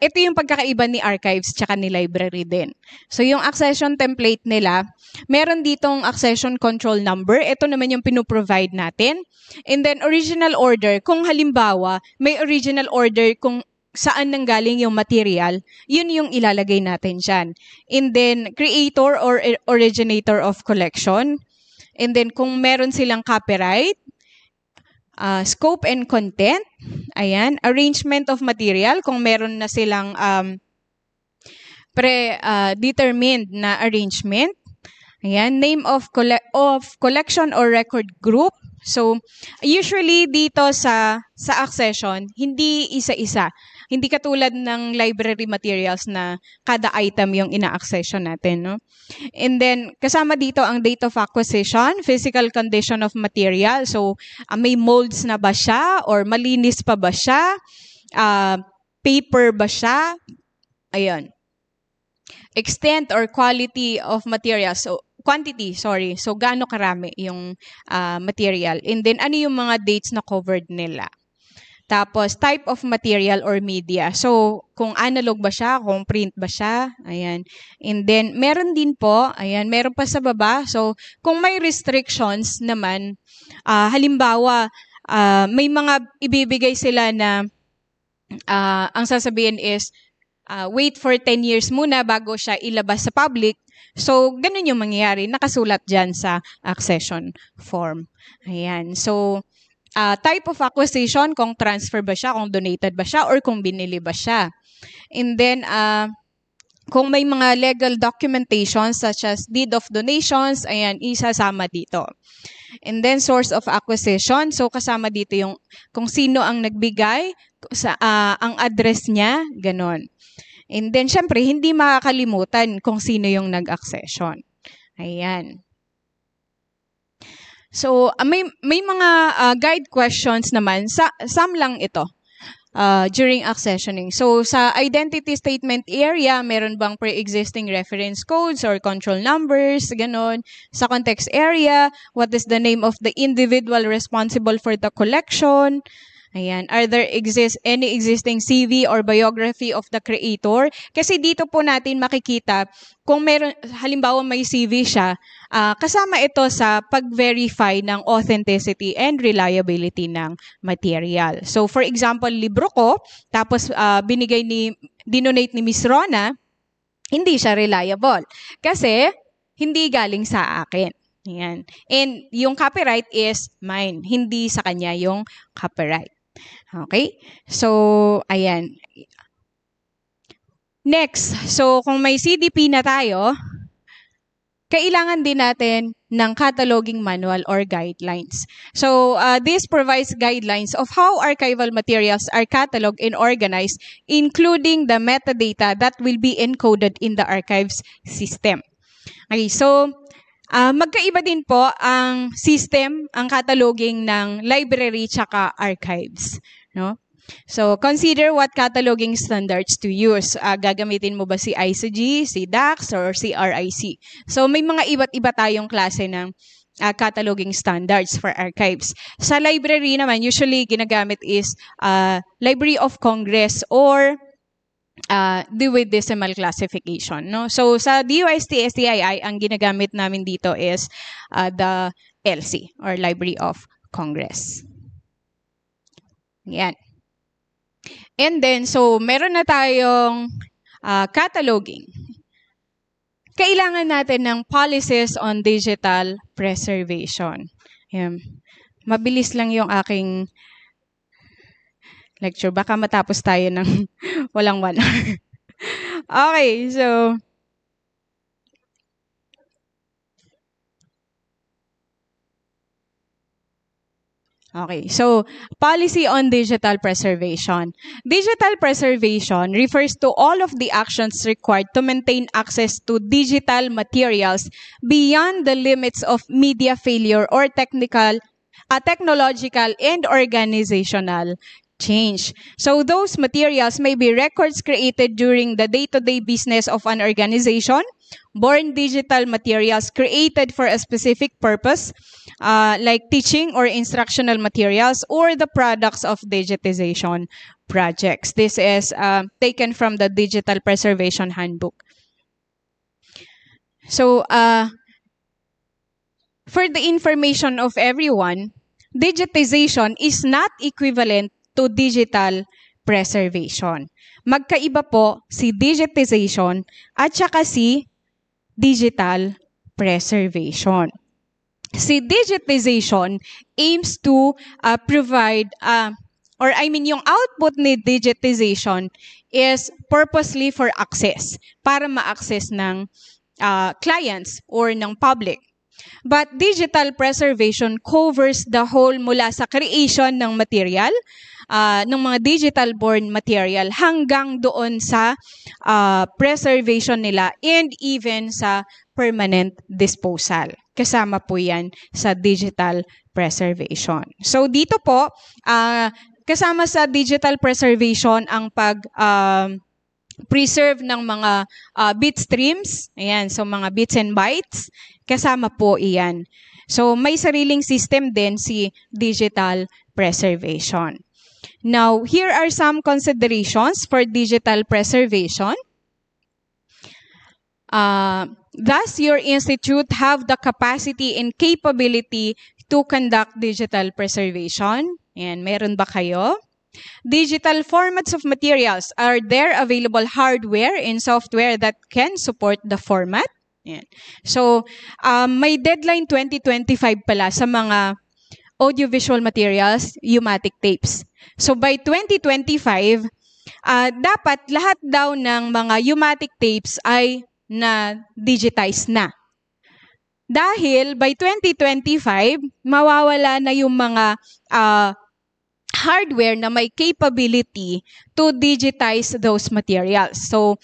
ito yung pagkakaiba ni archives tsaka ni library din. So, yung accession template nila, meron ditong accession control number. Ito naman yung pinuprovide natin. And then, original order. Kung halimbawa, may original order kung saan nanggaling yung material, yun yung ilalagay natin dyan. And then, creator or originator of collection. And then, kung meron silang copyright, scope and content, ayan, arrangement of material, kung meron na silang determined na arrangement, ayan, name of collection or record group. So, usually dito sa accession, hindi isa-isa. Hindi katulad ng library materials na kada item yung ina-accession natin, no? And then, kasama dito ang date of acquisition, physical condition of material. So, may molds na ba siya? Or malinis pa ba siya? Paper ba siya? Ayun. Extent or quality of material. So, quantity, sorry. So, gaano karami yung material. And then, ano yung mga dates na covered nila. Tapos, type of material or media. So, kung analog ba siya, kung print ba siya, ayan. And then, meron din po, ayan, meron pa sa baba. So, kung may restrictions naman, halimbawa, may mga ibibigay sila na ang sasabihin is, wait for 10 years muna bago siya ilabas sa public. So, ganun yung mangyayari. Nakasulat dyan sa accession form. Ayan. So, type of acquisition, kung transfer ba siya, kung donated ba siya, or kung binili ba siya. And then, kung may mga legal documentation such as deed of donations, ayan, isasama dito. And then, source of acquisition. So, kasama dito yung kung sino ang nagbigay, ang address niya, ganon. And then, syempre, hindi makakalimutan kung sino yung nag-accession. Ayan. So, may mga guide questions naman. Some lang ito. during accessioning. So, sa identity statement area, meron bang pre-existing reference codes or control numbers, ganon. Sa context area, what is the name of the individual responsible for the collection? Ayan. Are there any existing CV or biography of the creator? Kasi dito po natin makikita kung meron, halimbawa may CV siya, kasama ito sa pag-verify ng authenticity and reliability ng material. So, for example, libro ko, tapos dinonate ni Miss Rona, hindi siya reliable. Kasi, hindi galing sa akin. Ayan. And yung copyright is mine. Hindi sa kanya yung copyright. Okay? So, ayan. Next, so kung may CDP na tayo, kailangan din natin ng cataloging manual or guidelines. So, this provides guidelines of how archival materials are cataloged and organized, including the metadata that will be encoded in the archives system. Okay, so, magkaiba din po ang system, ang cataloging ng library tsaka archives. No? So, consider what cataloging standards to use. Gagamitin mo ba si ISOG, si DAX, or si RIC? So, may mga iba't iba tayong klase ng cataloging standards for archives. Sa library naman, usually ginagamit is Library of Congress or with decimal classification. No? So, sa DOST STII, ang ginagamit namin dito is the LC or Library of Congress. Yan. And then, so, meron na tayong cataloging. Kailangan natin ng policies on digital preservation. Yan. Mabilis lang yung aking lecture. Baka matapos tayo ng walang 1 hour. Okay, so policy on digital preservation. Digital preservation refers to all of the actions required to maintain access to digital materials beyond the limits of media failure or technological and organizational change. So those materials may be records created during the day-to-day business of an organization, born digital materials created for a specific purpose, like teaching or instructional materials, or the products of digitization projects. This is taken from the Digital Preservation Handbook. So, for the information of everyone, digitization is not equivalent to digital preservation. Magkaiba po si digitization at saka si digital preservation. Si digitization aims to provide, yung output ni digitization is purposely for access, para ma-access ng clients or ng public. But digital preservation covers the whole mula sa creation ng material, ng mga digital-born material hanggang doon sa preservation nila and even sa permanent disposal. Kasama po yan sa digital preservation. So dito po, kasama sa digital preservation ang preserve ng mga bit streams. Ayan, so mga bits and bytes. Kasama po iyan. So may sariling system din si digital preservation. Now, here are some considerations for digital preservation. Does your institute have the capacity and capability to conduct digital preservation? Ayan, meron ba kayo? Digital formats of materials. Are there available hardware and software that can support the format? Ayan. So, may deadline 2025 pala sa mga audiovisual materials, U-matic tapes. So, by 2025, dapat lahat daw ng mga U-matic tapes ay na-digitize na. Dahil by 2025, mawawala na yung mga hardware na may capability to digitize those materials. So,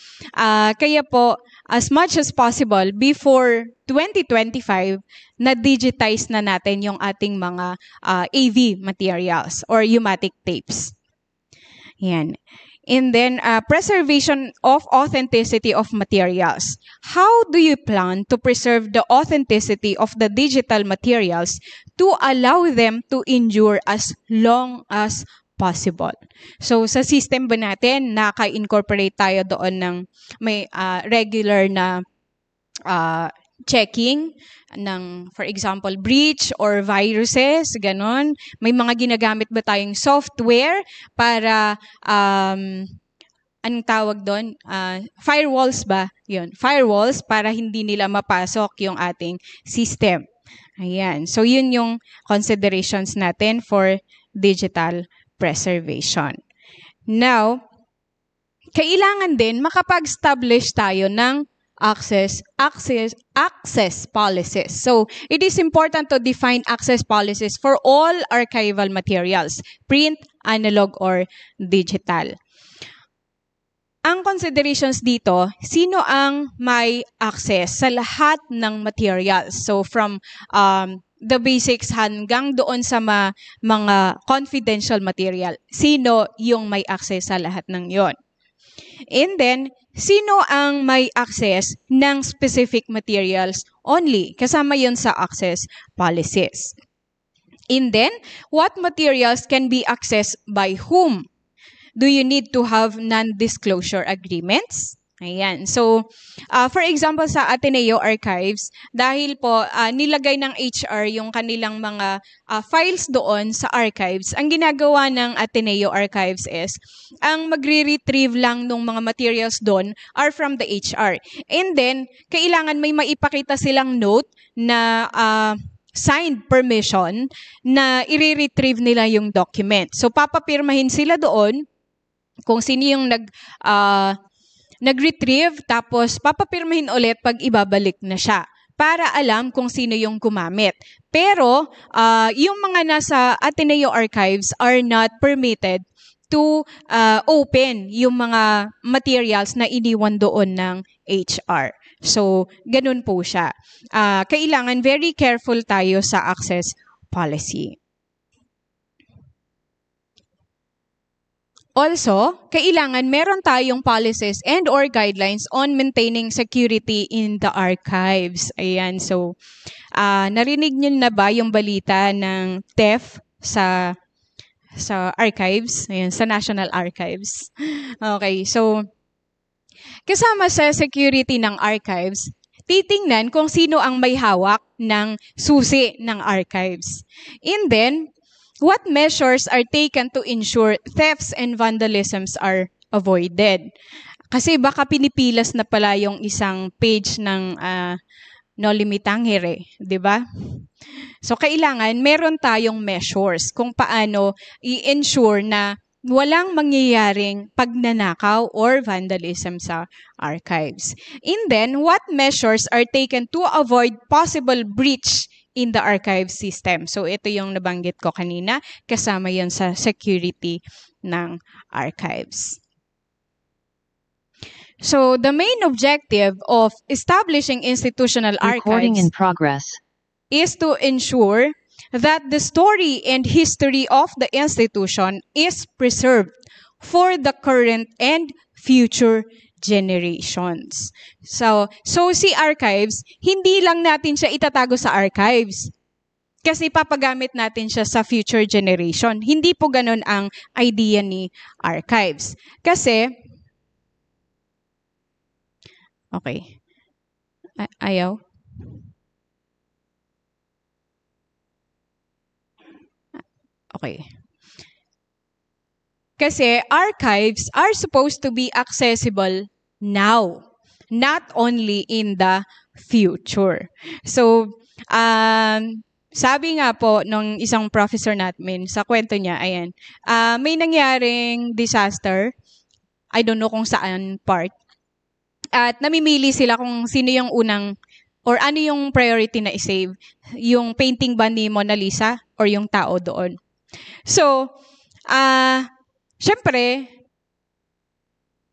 kaya po, as much as possible, before 2025, na-digitize na natin yung ating mga AV materials or U-matic tapes. Yan. And then, preservation of authenticity of materials. How do you plan to preserve the authenticity of the digital materials to allow them to endure as long as possible? So, sa system ba natin, naka-incorporate tayo doon ng may regular na checking ng, for example, breach or viruses, ganon. May mga ginagamit ba tayong software para, anong tawag doon? Firewalls ba? Yun, firewalls para hindi nila mapasok yung ating system. Ayan. So, yun yung considerations natin for digital preservation. Now, kailangan din makapag-establish tayo ng access policies. So, it is important to define access policies for all archival materials, print, analog, or digital. Ang considerations dito, sino ang may access sa lahat ng materials? So, from the basics hanggang doon sa mga confidential material, sino yung may access sa lahat ng yon? And then, sino ang may access ng specific materials only? Kasama yun sa access policies. And then, what materials can be accessed by whom? Do you need to have non-disclosure agreements? Ayan. So, for example, sa Ateneo Archives, dahil po nilagay ng HR yung kanilang mga files doon sa archives, ang ginagawa ng Ateneo Archives is, ang magre-retrieve lang ng mga materials doon are from the HR. And then, kailangan may maipakita silang note na signed permission na i-retrieve nila yung document. So, papapirmahin sila doon kung sino yung nag-retrieve, tapos papapirmahin ulit pag ibabalik na siya para alam kung sino yung gumamit. Pero, yung mga nasa Ateneo Archives are not permitted to open yung mga materials na iniwan doon ng HR. So, ganun po siya. Kailangan very careful tayo sa access policy. Also, kailangan meron tayong policies and or guidelines on maintaining security in the archives. Ayan, so narinig niyo na ba yung balita ng theft sa archives? Ayan, sa National Archives. Okay, so kasama sa security ng archives, titingnan kung sino ang may hawak ng susi ng archives. And then, what measures are taken to ensure thefts and vandalisms are avoided? Kasi baka pinipilas na pala yung isang page ng Noli Me Tangere, di ba? So, kailangan meron tayong measures kung paano i-ensure na walang mangyayaring pagnanakaw or vandalism sa archives. And then, what measures are taken to avoid possible breach in the archive system? So, ito yung nabanggit ko kanina. Kasama yan sa security ng archives. So, the main objective of establishing institutional archives is to ensure that the story and history of the institution is preserved for the current and future generations. So si archives, hindi lang natin siya itatago sa archives. Kasi papagamit natin siya sa future generation. Hindi po ganun ang idea ni archives. Kasi, okay. Ayaw. Okay. Kasi archives are supposed to be accessible now, not only in the future. So, sabi nga po nung isang professor natin sa kwento niya, ayan, may nangyaring disaster, I don't know kung saan part, at namimili sila kung sino yung unang, or ano yung priority na i-save, yung painting ba ni Mona Lisa or yung tao doon. So, syempre,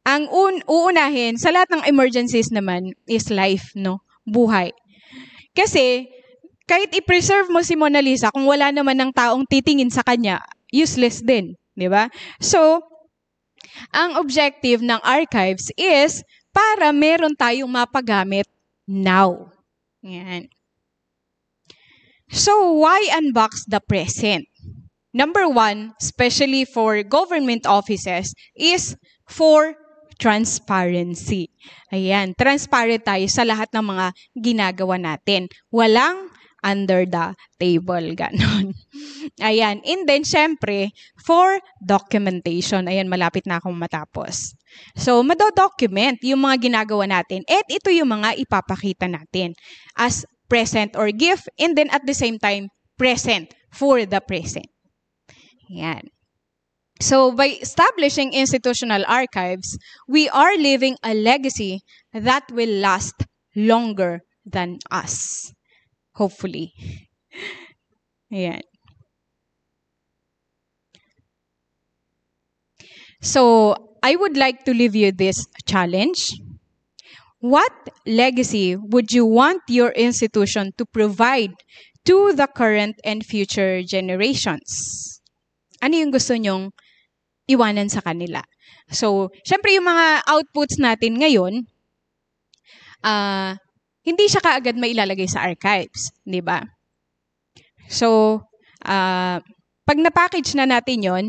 ang uunahin sa lahat ng emergencies naman is life, no? Buhay. Kasi, kahit i-preserve mo si Mona Lisa, kung wala naman ng taong titingin sa kanya, useless din, di ba? So, ang objective ng archives is para meron tayong mapagamit now. Yan. So, why unbox the present? Number one, especially for government offices, is for transparency. Ayan, transparent tayo sa lahat ng mga ginagawa natin. Walang under the table, ganon. Ayan, and then, syempre, for documentation. Ayan, malapit na akong matapos. So, mado-document yung mga ginagawa natin. At ito yung mga ipapakita natin as present or gift, and then at the same time, present for the present. Yan. So, by establishing institutional archives, we are leaving a legacy that will last longer than us. Hopefully. Yan. So, I would like to leave you this challenge. What legacy would you want your institution to provide to the current and future generations? Ano yung gusto nyong iwanan sa kanila? So, syempre yung mga outputs natin ngayon, hindi siya kaagad mailalagay sa archives, di ba? So, pag na-package na natin yon,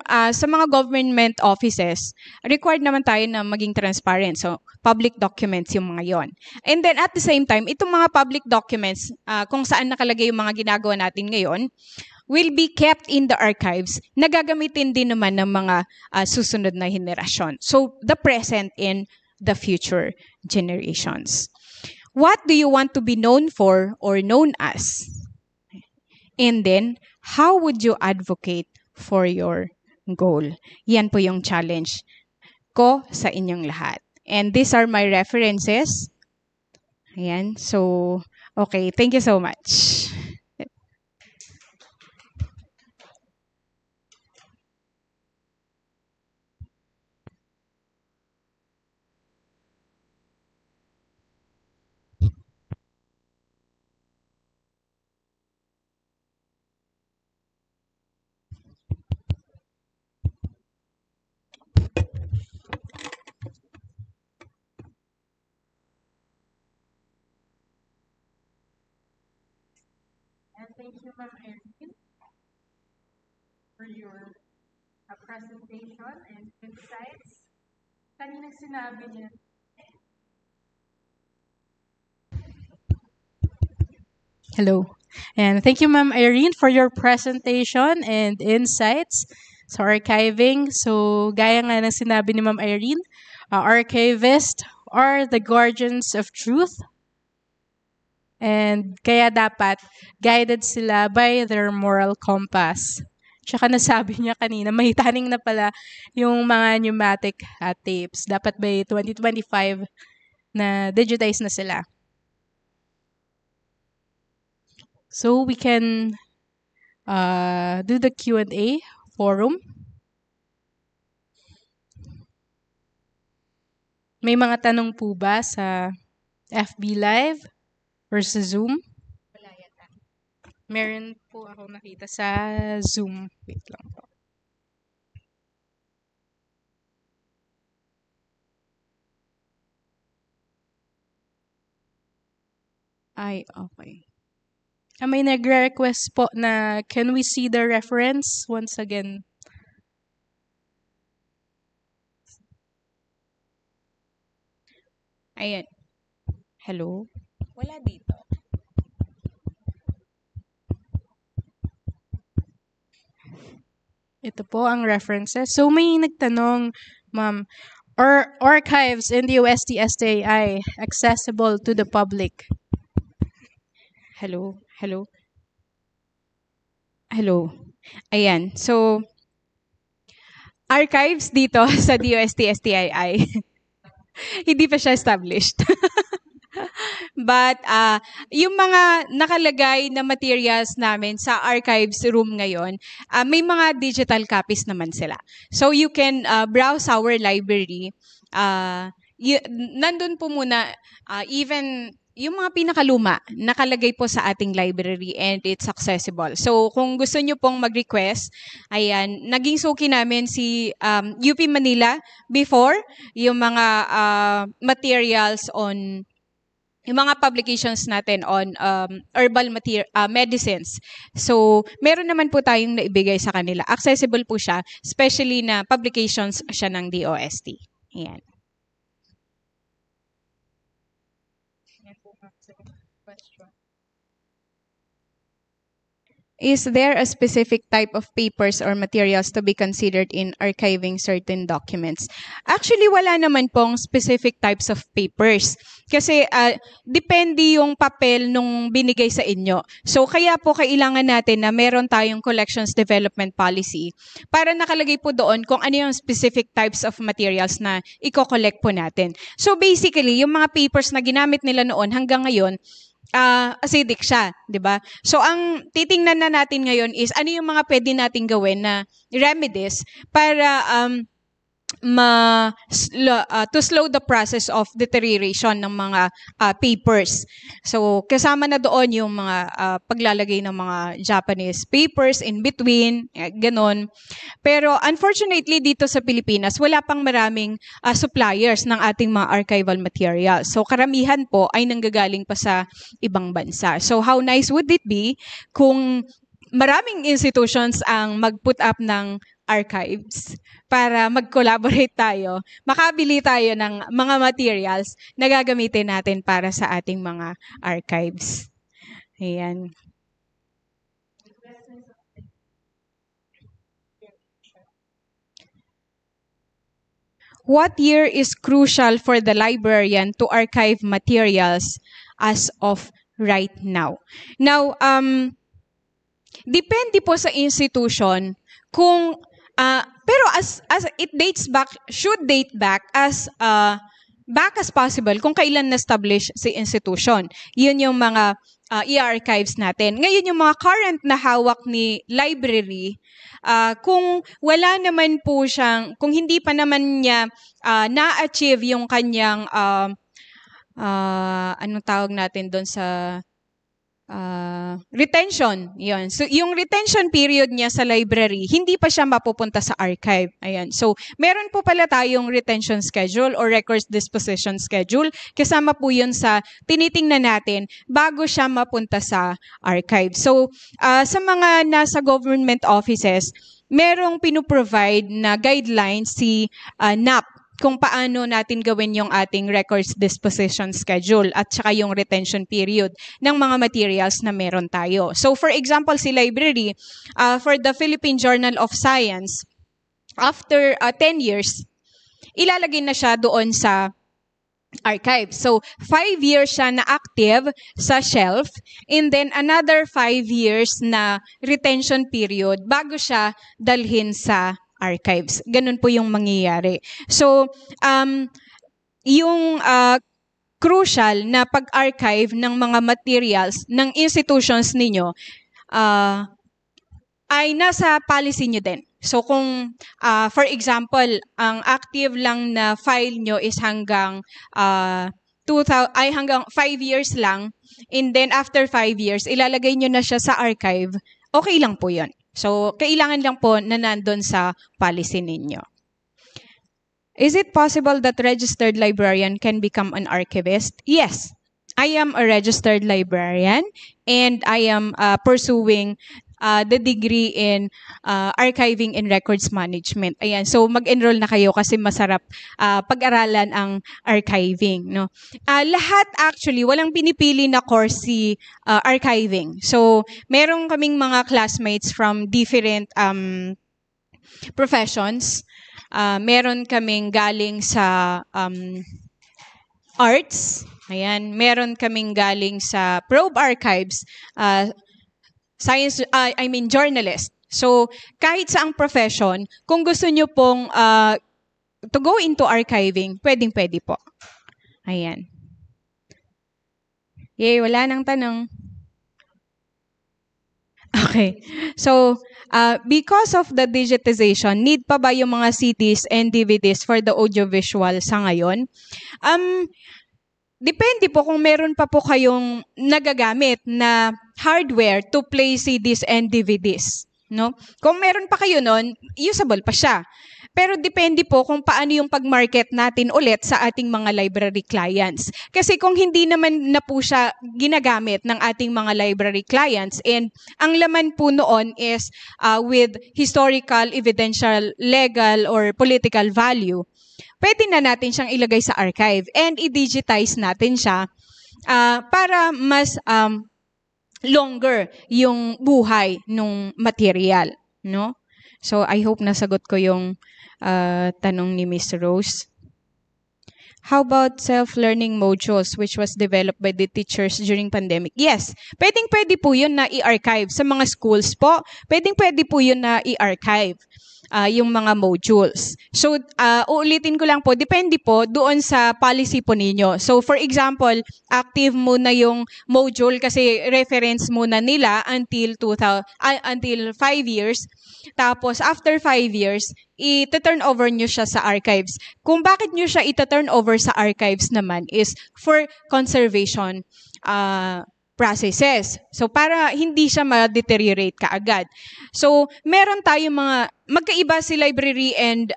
sa mga government offices, required naman tayo na maging transparent. So, public documents yung mga yon. And then at the same time, itong mga public documents, kung saan nakalagay yung mga ginagawa natin ngayon, will be kept in the archives na gagamitin din naman ng mga susunod na henerasyon. So, the present and the future generations. What do you want to be known for or known as? And then, how would you advocate for your goal? Yan po yung challenge ko sa inyong lahat. And these are my references. Ayan. So, okay. Thank you so much. And thank you, Ma'am Erin, for your presentation and insights. Kanina sinabi niya. Hello. And thank you, Ma'am Irene, for your presentation and insights sa archiving. So, gaya nga ng sinabi ni Ma'am Irene, archivists are the guardians of truth. And kaya dapat guided sila by their moral compass. Tsaka nasabi niya kanina, mahitaning na pala yung mga pneumatic tapes. Dapat by 2025 na digitize na sila. So we can do the Q&A forum. May mga tanong po ba sa FB Live or sa Zoom? Wala yata. Meron po ako nakita sa Zoom. Wait lang po. Ay, okay. May nagre-request po na can we see the reference once again? Ayan. Hello? Wala dito. Ito po ang references. So may nagtanong, ma'am, are archives in the UST-STI accessible to the public? Hello? Hello? Hello? Ayan. So, archives dito sa DOST-STII, hindi pa siya established. But, yung mga nakalagay na materials namin sa archives room ngayon, may mga digital copies naman sila. So, you can browse our library. Nandun po muna, even yung mga pinakaluma, nakalagay po sa ating library and it's accessible. So, kung gusto nyo pong mag-request, ayan, naging suki namin si UP Manila before, yung mga materials on, yung mga publications natin on herbal medicines. So, meron naman po tayong naibigay sa kanila. Accessible po siya, especially na publications siya ng DOST. Ayan. Is there a specific type of papers or materials to be considered in archiving certain documents? Actually, wala naman pong specific types of papers. Kasi depende yung papel nung binigay sa inyo. So, kaya po kailangan natin na meron tayong collections development policy para nakalagay po doon kung ano yung specific types of materials na i-collect po natin. So, basically, yung mga papers na ginamit nila noon hanggang ngayon, acidic siya, 'di ba? So ang titingnan na natin ngayon is ano yung mga pwede nating gawin na remedies para to slow the process of deterioration ng mga papers. So kasama na doon yung mga paglalagay ng mga Japanese papers in between, ganon. Pero unfortunately dito sa Pilipinas wala pang maraming suppliers ng ating mga archival materials. So karamihan po ay nanggagaling pa sa ibang bansa. So how nice would it be kung maraming institutions ang mag-put up ng archives para mag-collaborate tayo, makabili tayo ng mga materials na gagamitin natin para sa ating mga archives. Ayan. What year is crucial for the librarian to archive materials as of right now? Now, depende po sa institution kung pero as it dates back, should date back as possible kung kailan na-establish si institution. Yun yung mga e-archives natin. Ngayon yung mga current na hawak ni library, kung wala naman po siyang, kung hindi pa naman niya na-achieve yung kanyang anong tawag natin doon sa retention, yun. So, yung retention period niya sa library, hindi pa siya mapupunta sa archive. Ayan. So, meron po pala tayong retention schedule or records disposition schedule. Kasama po yun sa tinitingnan natin bago siya mapunta sa archive. So, sa mga nasa government offices, merong pinuprovide na guidelines si NAP kung paano natin gawin yung ating records disposition schedule at saka yung retention period ng mga materials na meron tayo. So for example, si library, for the Philippine Journal of Science, after 10 years, ilalagay na siya doon sa archive. So 5 years siya na active sa shelf and then another 5 years na retention period bago siya dalhin sa archives. Ganun po yung mangyayari. So, yung crucial na pag-archive ng mga materials ng institutions ninyo ay nasa policy nyo din. So, kung, for example, ang active lang na file nyo is hanggang 5 years lang, and then after 5 years, ilalagay nyo na siya sa archive, okay lang po yun. So, kailangan lang po na nandun sa policy ninyo. Is it possible that registered librarian can become an archivist? Yes. I am a registered librarian and I am pursuing the degree in archiving and records management. Ayan. So, mag-enroll na kayo kasi masarap pag-aralan ang archiving. No? Lahat actually, walang pinipili na course si archiving. So, meron kaming mga classmates from different professions. Meron kaming galing sa arts. Ayan. Meron kaming galing sa probe archives, journalist. So, kahit saang profession, kung gusto nyo pong to go into archiving, pwedeng-pwede po. Ayan. Yay, wala nang tanong. Okay. So, because of the digitization, need pa ba yung mga CDs and DVDs for the audiovisual sa ngayon? depende po kung meron pa po kayong nagagamit na hardware to play CDs and DVDs. No? Kung meron pa kayo nun, usable pa siya. Pero depende po kung paano yung pag-market natin ulit sa ating mga library clients. Kasi kung hindi naman na po siya ginagamit ng ating mga library clients and ang laman po noon is with historical, evidential, legal, or political value, pwede na natin siyang ilagay sa archive and i-digitize natin siya para mas longer yung buhay ng material. No? So, I hope nasagot ko yung tanong ni Miss Rose. How about self-learning modules which was developed by the teachers during pandemic? Yes, pwede po yun na i-archive. Sa mga schools po, pwede po yun na i-archive yung mga modules. So, uulitin ko lang po, depende po doon sa policy po ninyo. So, for example, active muna yung module kasi reference muna nila until 5 years. Tapos, after 5 years, i-turn over nyo siya sa archives. Kung bakit nyo siya i-turn over sa archives naman is for conservation processes. So, para hindi siya ma-deteriorate kaagad. So, meron tayong mga, magkaiba si library and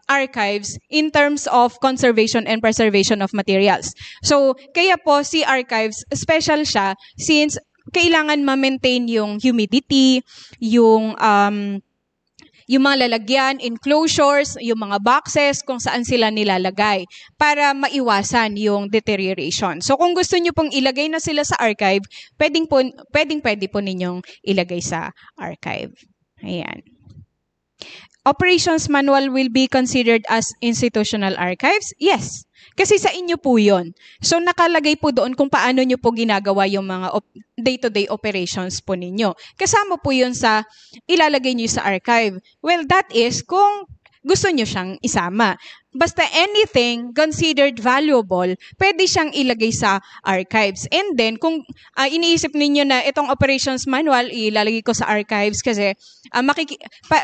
archives in terms of conservation and preservation of materials. So, kaya po si archives, special siya since kailangan ma-maintain yung humidity, yung mga lalagyan, enclosures, yung mga boxes, kung saan sila nilalagay para maiwasan yung deterioration. So kung gusto nyo pong ilagay na sila sa archive, pwede po ninyong ilagay sa archive. Ayan. Operations manual will be considered as institutional archives? Yes. Kasi sa inyo po yun. So nakalagay po doon kung paano nyo po ginagawa yung mga day-to-day operations po ninyo. Kasama po yun sa ilalagay nyo sa archive. Well, that is kung gusto nyo siyang isama. Basta anything considered valuable, pwede siyang ilagay sa archives. And then, kung iniisip ninyo na itong operations manual, ilalagay ko sa archives kasi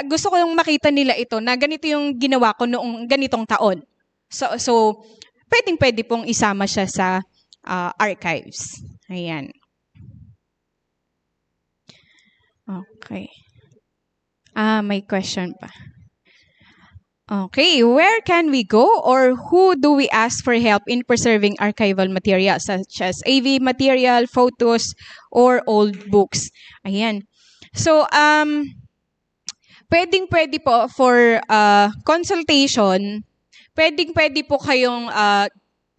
gusto ko yung makita nila ito na ganito yung ginawa ko noong ganitong taon. So pwede pong isama siya sa archives. Ayan. Okay. May question pa. Okay, where can we go or who do we ask for help in preserving archival materials such as AV material, photos, or old books? Ayan. So, pwede po for consultation. Pwede po kayong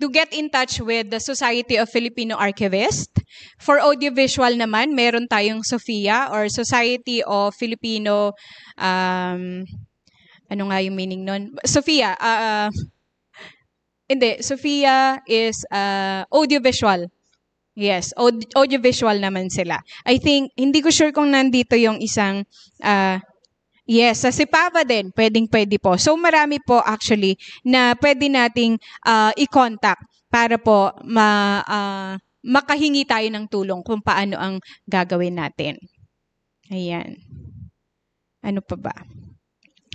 to get in touch with the Society of Filipino Archivists. For audiovisual naman, meron tayong SOFIA or Society of Filipino, ano nga yung meaning nun? SOFIA. SOFIA is audiovisual. Yes, audiovisual naman sila. I think, hindi ko sure kung nandito yung isang yes, sa SIPAVA din, pwede po. So, marami po actually na pwede nating i-contact para po makahingi tayo ng tulong kung paano ang gagawin natin. Ayan. Ano pa ba?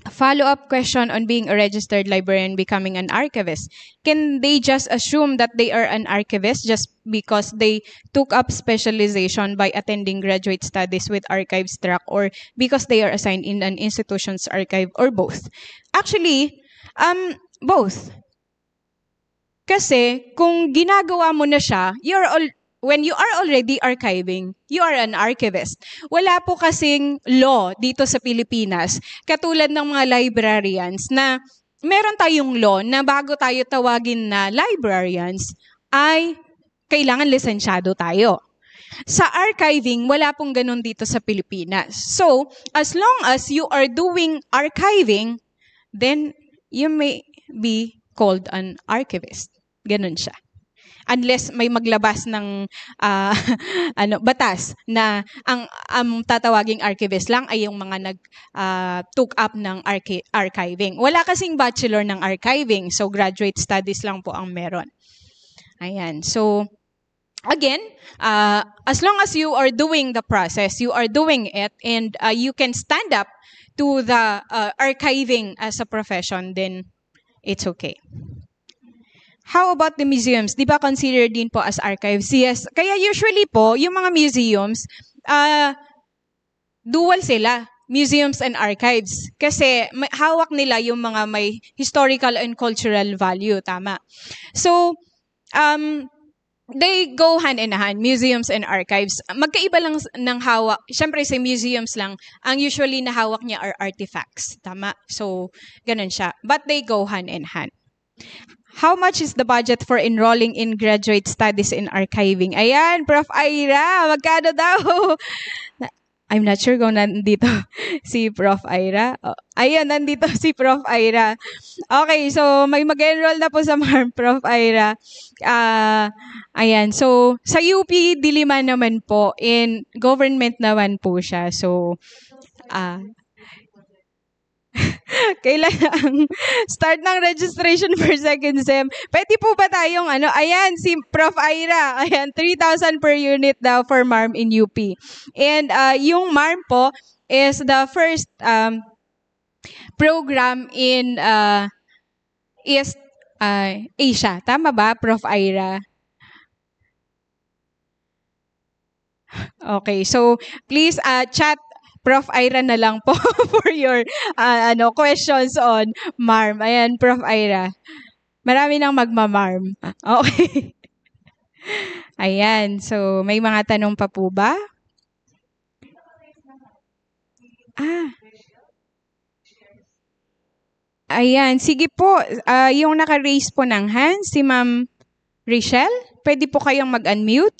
A follow-up question on being a registered librarian becoming an archivist. Can they just assume that they are an archivist just because they took up specialization by attending graduate studies with archives track or because they are assigned in an institution's archive or both? Actually, both. Kasi kung ginagawa mo na siya, when you are already archiving, you are an archivist. Wala po kasing law dito sa Pilipinas, katulad ng mga librarians na meron tayong law na bago tayo tawagin na librarians, ay kailangan lisensyado tayo. Sa archiving, wala pong ganun dito sa Pilipinas. So, as long as you are doing archiving, then you may be called an archivist. Ganun siya. Unless may maglabas ng batas na ang tatawaging archivist lang ay yung mga nag-took up ng archiving. Wala kasing bachelor ng archiving, so graduate studies lang po ang meron. Ayan. So, again, as long as you are doing the process, you are doing it, and you can stand up to the archiving as a profession, then it's okay. how about the museums? Di ba considered din po as archives? Yes. Kaya usually po, yung mga museums, dual sila, museums and archives. Kasi hawak nila yung mga may historical and cultural value. Tama. So, they go hand in hand, museums and archives. Magkaiba lang ng hawak. Siyempre, sa museums lang, ang usually na hawak niya are artifacts. Tama? So, ganun siya. But they go hand in hand. How much is the budget for enrolling in graduate studies in archiving? Ayan, Prof. Ira, magkano daw? I'm not sure kung nandito si Prof. Ira. Oh, ayan, nandito si Prof. Ira. Okay, so may mag-enroll na po sa MARM, Prof. Ira. Ayan, so sa UP Diliman naman po, in government naman po siya. So, kailangan start ng registration for second sem. Pwede po ba tayong ayan, si Prof. Ira, ayan, 3,000 per unit daw for MARM in UP. And yung MARM po is the first program in East Asia. Tama ba, Prof. Ira? Okay, so please chat Prof. Ira na lang po for your questions on MARM. Ayan, Prof. Ira. Marami nang magma-MARM. Okay. Ayan, so may mga tanong pa po ba? Ayan, sige po. Yung naka-raise po ng hand, si Ma'am Rachel, pwede po kayong mag-unmute.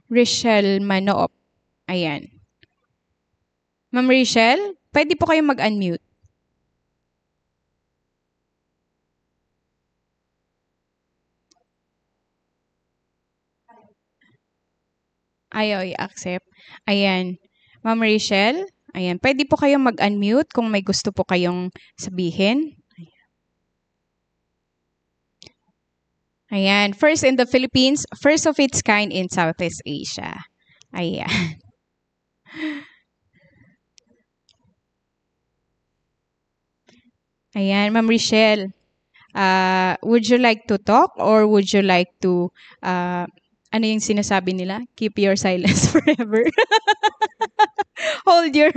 Rachel Manop. Ayan. Ma'am Rachel, pwede po kayong mag-unmute. Ayaw i-accept. Ayan. Ma'am Rachel, ayan. Pwede po kayong mag-unmute kung may gusto po kayong sabihin. Ayan. First in the Philippines, first of its kind in Southeast Asia. Ayan. Ayan, Ma'am Richelle. Would you like to talk or would you like to, ano yung sinasabi nila? Keep your silence forever. Hold your...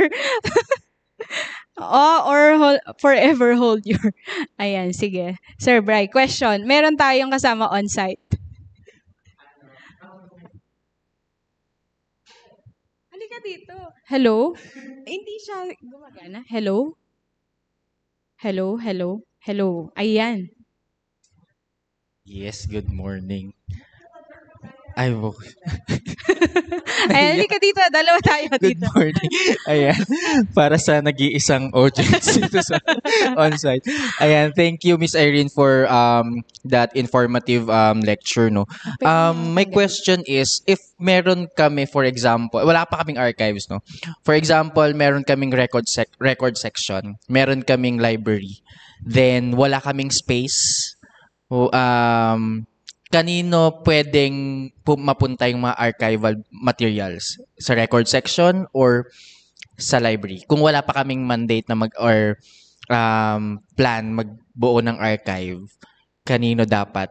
forever hold your... Ayan, sige. Sir Bry, question. Meron tayong kasama on-site. Halika dito. Hello? Hindi siya gumagana. Hello? Hello, hello, hello. Ayan. Yes, good morning. Ayan, halika dito. Dalawa tayo Good dito. morning. Ayan, para sa nag-iisang audience dito sa on-site. Ayan, thank you Miss Irene for that informative lecture, no. My question is, if meron kami, for example, wala pa kaming archives, no. For example, meron kaming record section, meron kaming library, then wala kaming space. Kanino pwedeng mapunta yung mga archival materials? Sa record section or sa library? Kung wala pa kaming mandate na plan magbuo ng archive, kanino dapat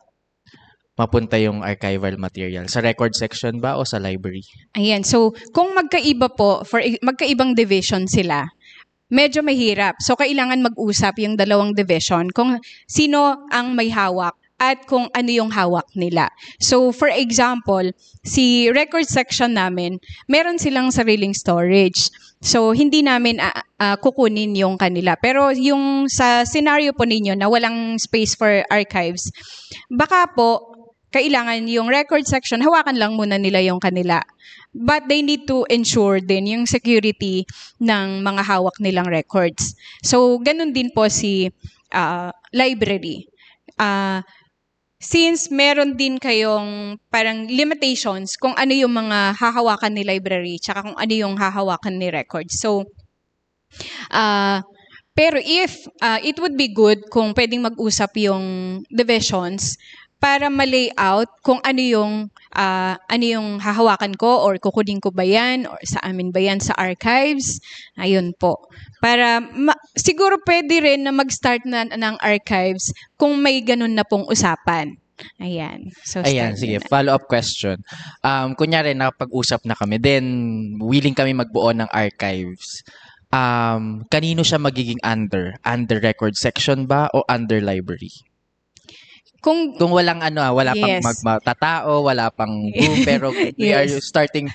mapunta yung archival material? Sa record section ba o sa library? Ayan, so kung magkaiba po, magkaibang division sila, medyo mahirap. So kailangan mag-usap yung dalawang division kung sino ang may hawak at kung ano yung hawak nila. So, for example, si record section namin, meron silang sariling storage. So, hindi namin kukunin yung kanila. Pero yung sa scenario po ninyo na walang space for archives, baka po, kailangan yung record section, hawakan lang muna nila yung kanila. But they need to ensure din yung security ng mga hawak nilang records. So, ganun din po si library. Since meron din kayong parang limitations kung ano yung mga hahawakan ni library tsaka kung ano yung hahawakan ni record. So, pero if it would be good kung pwedeng mag-usap yung divisions para ma-layout kung ano yung hahawakan ko or kukunin ko ba yan or sa amin ba yan sa archives. Ayun po. Para siguro pwede rin na mag-start na ng archives kung may ganun na pong usapan. Ayan. So, Ayan, start sige. na. Follow-up question. Kunyari, nakapag-usap na kami, then willing kami magbuo ng archives. Kanino siya magiging under? Under record section ba o under library? Kung Kung walang wala pang Yes. magtatao, wala pang room, pero we are Yes. starting,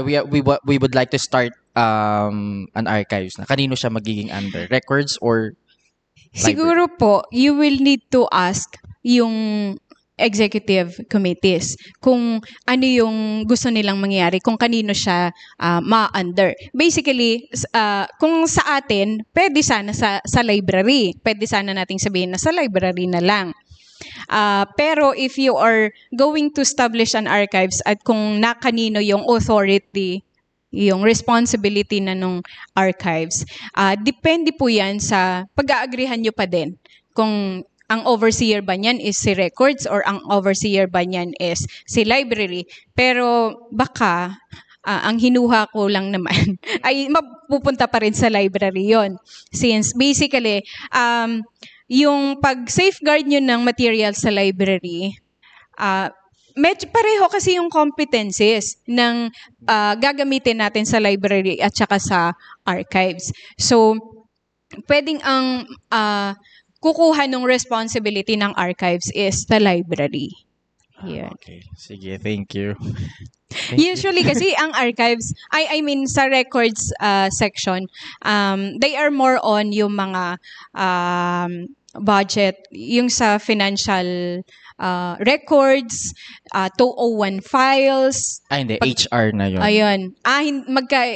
we would like to start an archives na. Kanino siya magiging under? Records or siguro po, you will need to ask yung executive committees kung ano yung gusto nilang mangyari, kung kanino siya ma-under. Basically, kung sa atin, pwede sana sa library. Pwede sana nating sabihin na sa library na lang. Pero if you are going to establish an archives at kung kanino yung authority, yung responsibility na nung archives, depende po yan sa pag-aagrihan nyo pa din. Kung ang overseer ba niyan is si records or ang overseer ba niyan is si library. Pero baka ang hinuha ko lang naman ay mapupunta pa rin sa library yon. Since basically, yung pag-safeguard nyo ng material sa library, medyo pareho kasi yung competencies ng gagamitin natin sa library at saka sa archives. So, pwedeng ang kukuha ng responsibility ng archives is the library. Yeah. Okay. Sige, thank you. Thank you. Usually kasi ang archives, I mean sa records section, they are more on yung mga budget, yung sa financial records, 201 files. Hindi. HR na yun. Ayun.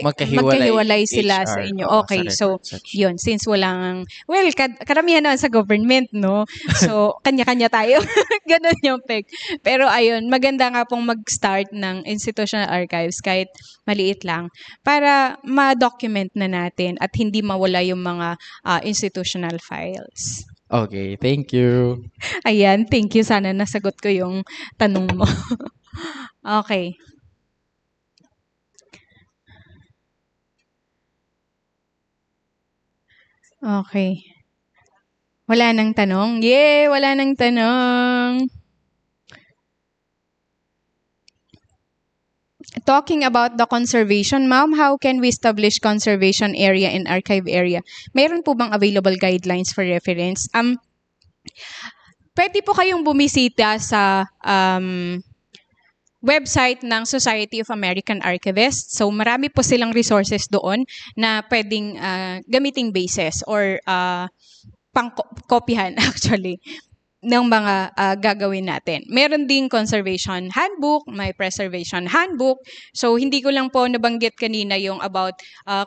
Magkahiwalay sila HR, sa inyo. oo, Okay, sa so record section. yun, since walang, well, karamihan naman sa government, no? So, kanya-kanya tayo. Ganun yung peg. Pero ayun, maganda nga pong mag-start ng institutional archives kahit maliit lang para ma-document na natin at hindi mawala yung mga institutional files. Okay, thank you. Ayan, thank you. Sana nasagot ko yung tanong mo. Okay. Okay. Wala nang tanong? Yay! Wala nang tanong. Talking about the conservation, ma'am, how can we establish conservation area and archive area? Mayroon po bang available guidelines for reference? Pwede po kayong bumisita sa website ng Society of American Archivists. So marami po silang resources doon na pwedeng gamiting basis or pang-kopyahan actually ng mga gagawin natin. Meron ding conservation handbook, may preservation handbook. So hindi ko lang po nabanggit kanina yung about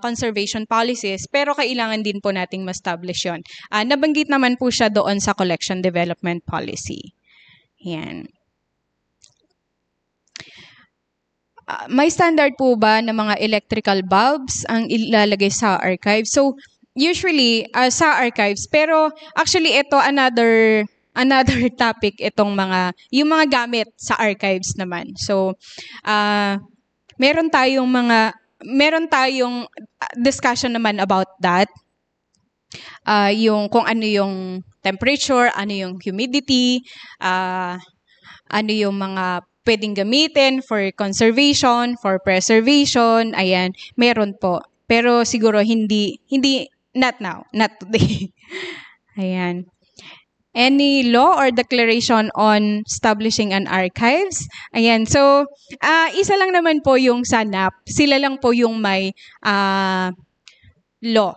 conservation policies, pero kailangan din po nating ma-establish yun. Nabanggit naman po siya doon sa collection development policy. Yan. May standard po ba ng mga electrical bulbs ang ilalagay sa archive? So, usually, sa archives, pero actually ito another topic itong yung mga gamit sa archives naman. So, meron tayong discussion naman about that. Yung kung ano yung temperature, ano yung humidity, ano yung mga pwedeng gamitin for conservation, for preservation, ayan, meron po. Pero siguro hindi, not now, not today. Ayan. Any law or declaration on establishing an archives? Ayan, so, isa lang naman po yung sa NAP. Sila lang po yung may law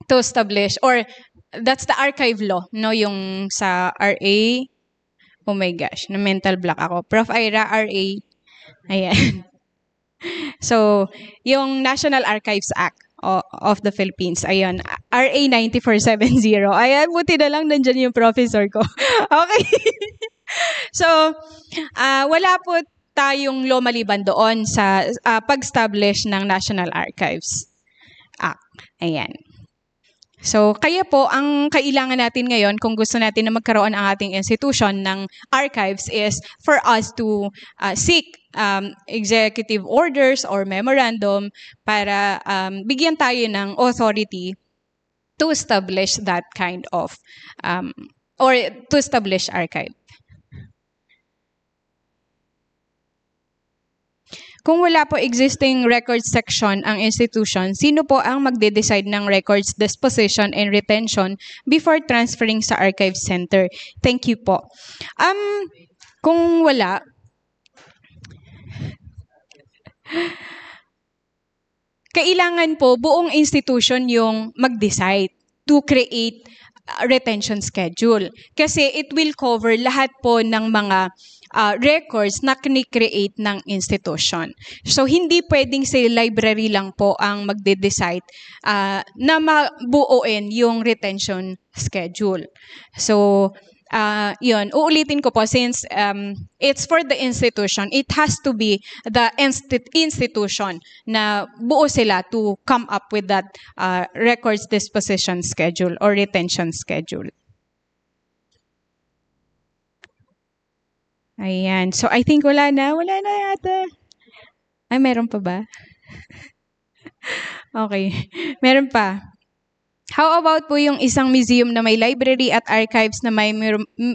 to establish, or that's the archive law, no? Yung sa RA, oh my gosh, na mental block ako. Prof. Ira, RA. Ayan. So, yung National Archives Act of the Philippines. Ayun. RA 9470. Ayan, buti na lang nandyan yung professor ko. Okay. So, wala po tayong law maliban doon sa pag-establish ng National Archives Act. Ayan. So, kaya po, ang kailangan natin ngayon, kung gusto natin na magkaroon ang ating institution ng archives, is for us to seek executive orders or memorandum para bigyan tayo ng authority to establish that kind of, or to establish archive. Kung wala po existing records section ang institution, sino po ang magde-decide ng records disposition and retention before transferring sa archive center? Thank you po. Kung wala, kailangan po buong institution yung mag-decide to create retention schedule. Kasi it will cover lahat po ng mga records na kini-create ng institution. So, hindi pwedeng sa library lang po ang magde-decide na mabuuin yung retention schedule. So, yun, uulitin ko po, since it's for the institution, it has to be the institution na buo sila to come up with that records disposition schedule or retention schedule. Ayan. So, I think wala na. Wala na yata. Ay, meron pa ba? Okay. Meron pa. How about po yung isang museum na may library at archives na may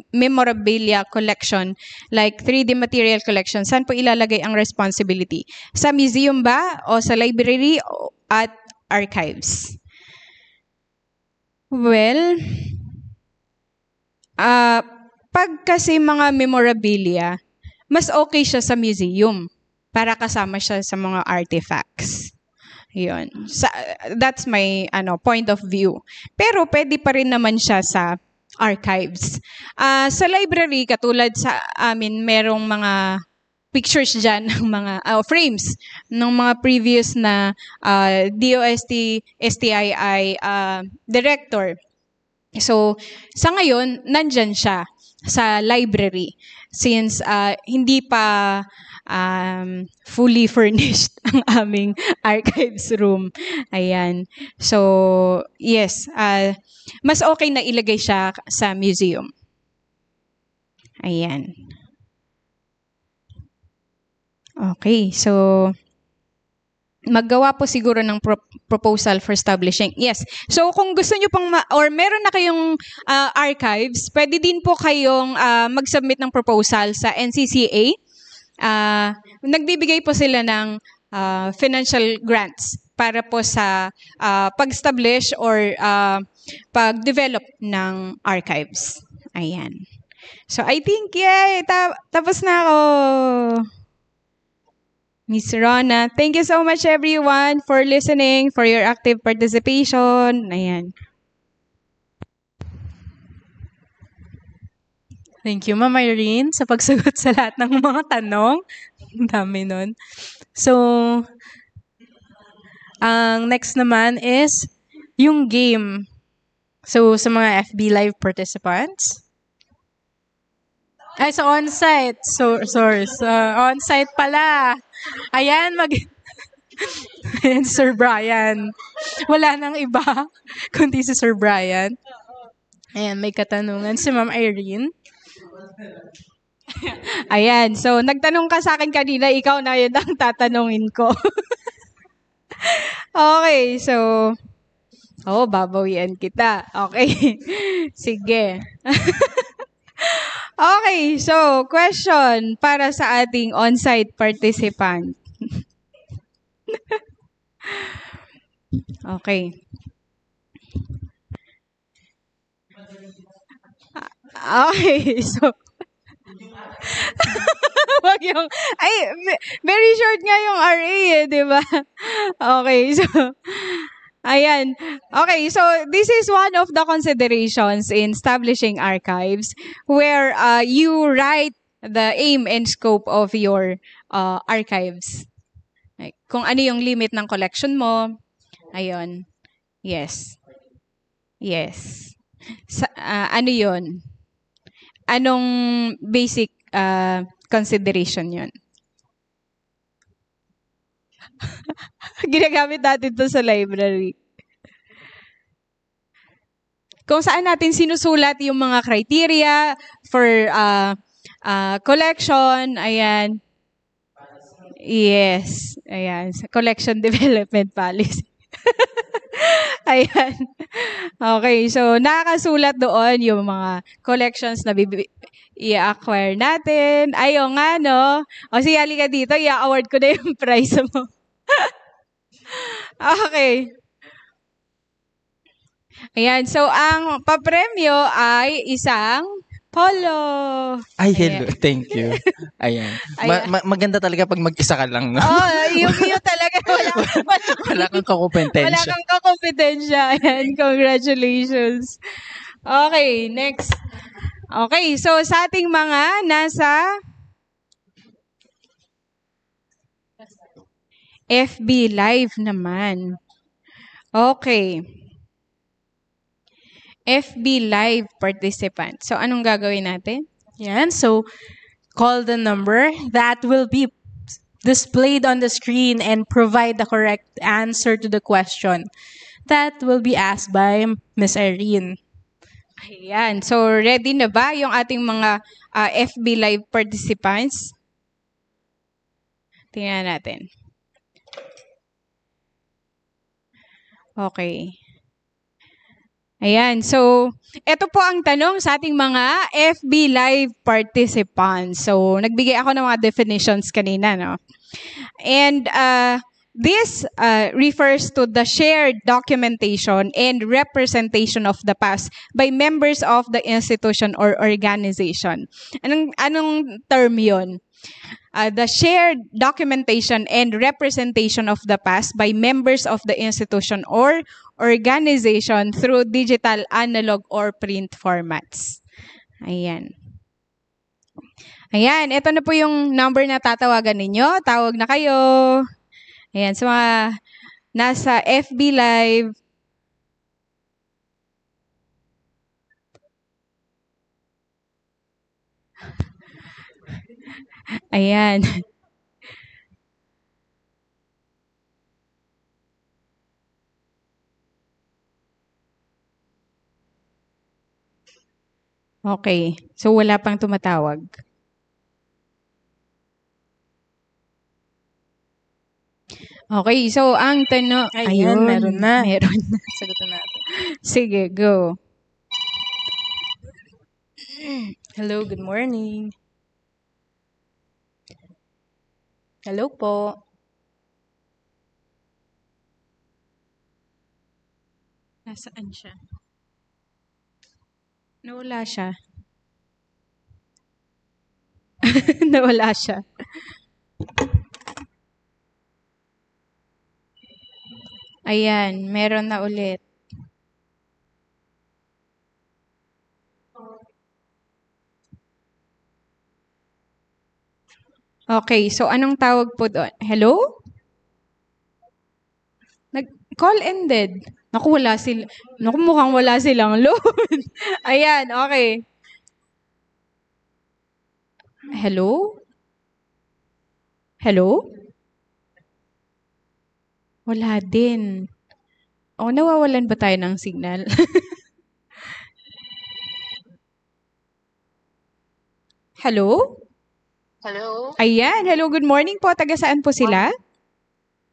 memorabilia collection, like 3D material collection? Saan po ilalagay ang responsibility? Sa museum ba o sa library at archives? Well, pag kasi mga memorabilia, mas okay siya sa museum para kasama siya sa mga artifacts. Yun. That's my point of view. Pero pwede pa rin naman siya sa archives. Sa library, katulad sa amin, merong mga pictures dyan ng mga frames ng mga previous na DOST, STII director. So, sa ngayon, nandyan siya sa library since hindi pa fully furnished ang aming archives room. Ayan. So, yes. Mas okay na ilagay siya sa museum. Ayan. Okay. So, maggawa po siguro ng proposal for establishing. Yes. So, kung gusto nyo pang, or meron na kayong archives, pwede din po kayong mag-submit ng proposal sa NCCA. Nagbibigay po sila ng financial grants para po sa pag-establish or pag-develop ng archives. Ayan. So, I think, yay! Tapos na ako. Miss Rona, thank you so much everyone for listening, for your active participation. Ayan. Thank you, Ma'am Irene, sa pagsagot sa lahat ng mga tanong. Ang dami nun. So, ang next naman is yung game. So, sa mga FB Live participants. Ay, sa on-site. So, sorry. On-site pala. Ayan, Ayan, Sir Brian. Wala nang iba, kundi si Sir Brian. Ayan, may katanungan si Ma'am Irene. Ayan, so nagtanong ka sa akin kanina, ikaw na yun ang tatanungin ko. Okay, so, babawian kita. Okay, sige. Okay, so question para sa ating on-site participant. Okay. Okay, so wag yung, very short nga yung RA di ba? Okay, so ayan. Okay, so this is one of the considerations in establishing archives where you write the aim and scope of your archives. Like, kung ano yung limit ng collection mo. Ayun. Yes. Yes. Ano yun? Anong basic consideration yun? Ginagamit natin to sa library. kung saan natin sinusulat yung mga criteria for collection. Ayan. Yes. Ayan. Collection Development Policy. Ayan. Okay. So, nakakasulat doon yung mga collections na i-acquire natin. Ayaw nga, no? O sige, halika dito. I-award ko na yung prize mo. Okay. Ayan. So, ang papremyo ay isang polo. Ay, hello. Thank you. Ayan. Maganda talaga pag mag-isa ka lang. No? Oh, yung talaga. Wala kang kakompetensya. Wala kang kakompetensya. Ayan. Congratulations. Okay. Next. Okay. So, sa ating mga nasa FB Live naman. Okay. FB Live participant. So, anong gagawin natin? Yan. So, call the number that will be displayed on the screen and provide the correct answer to the question that will be asked by Miss Irene. Ayan. So, ready na ba yung ating mga FB Live participants? Tingnan natin. Okay. Ayan. So, ito po ang tanong sa ating mga FB Live participants. So, nagbigay ako ng mga definitions kanina, no? And this refers to the shared documentation and representation of the past by members of the institution or organization. Anong term yun? The shared documentation and representation of the past by members of the institution or organization through digital, analog, or print formats. Ayan. Ayan, ito na po yung number na tatawagan ninyo. Tawag na kayo. Ayan, sa mga nasa FB Live. Ayan. Okay. So, wala pang tumatawag. Okay. So, ang tanong... Ayun, meron na. Meron na. Sagutin natin. Sige, go. Hello, good morning. Hello po. Nasaan siya? Nawala siya. Nawala siya. Ayan, meron na ulit. Okay, so anong tawag po doon? Hello? Call ended. Naku, mukhang wala silang load. Ayan, okay. Hello? Hello? Wala din. O, nawawalan ba tayo ng signal? Hello? Hello, Ayan, hello, good morning po. Taga saan po sila?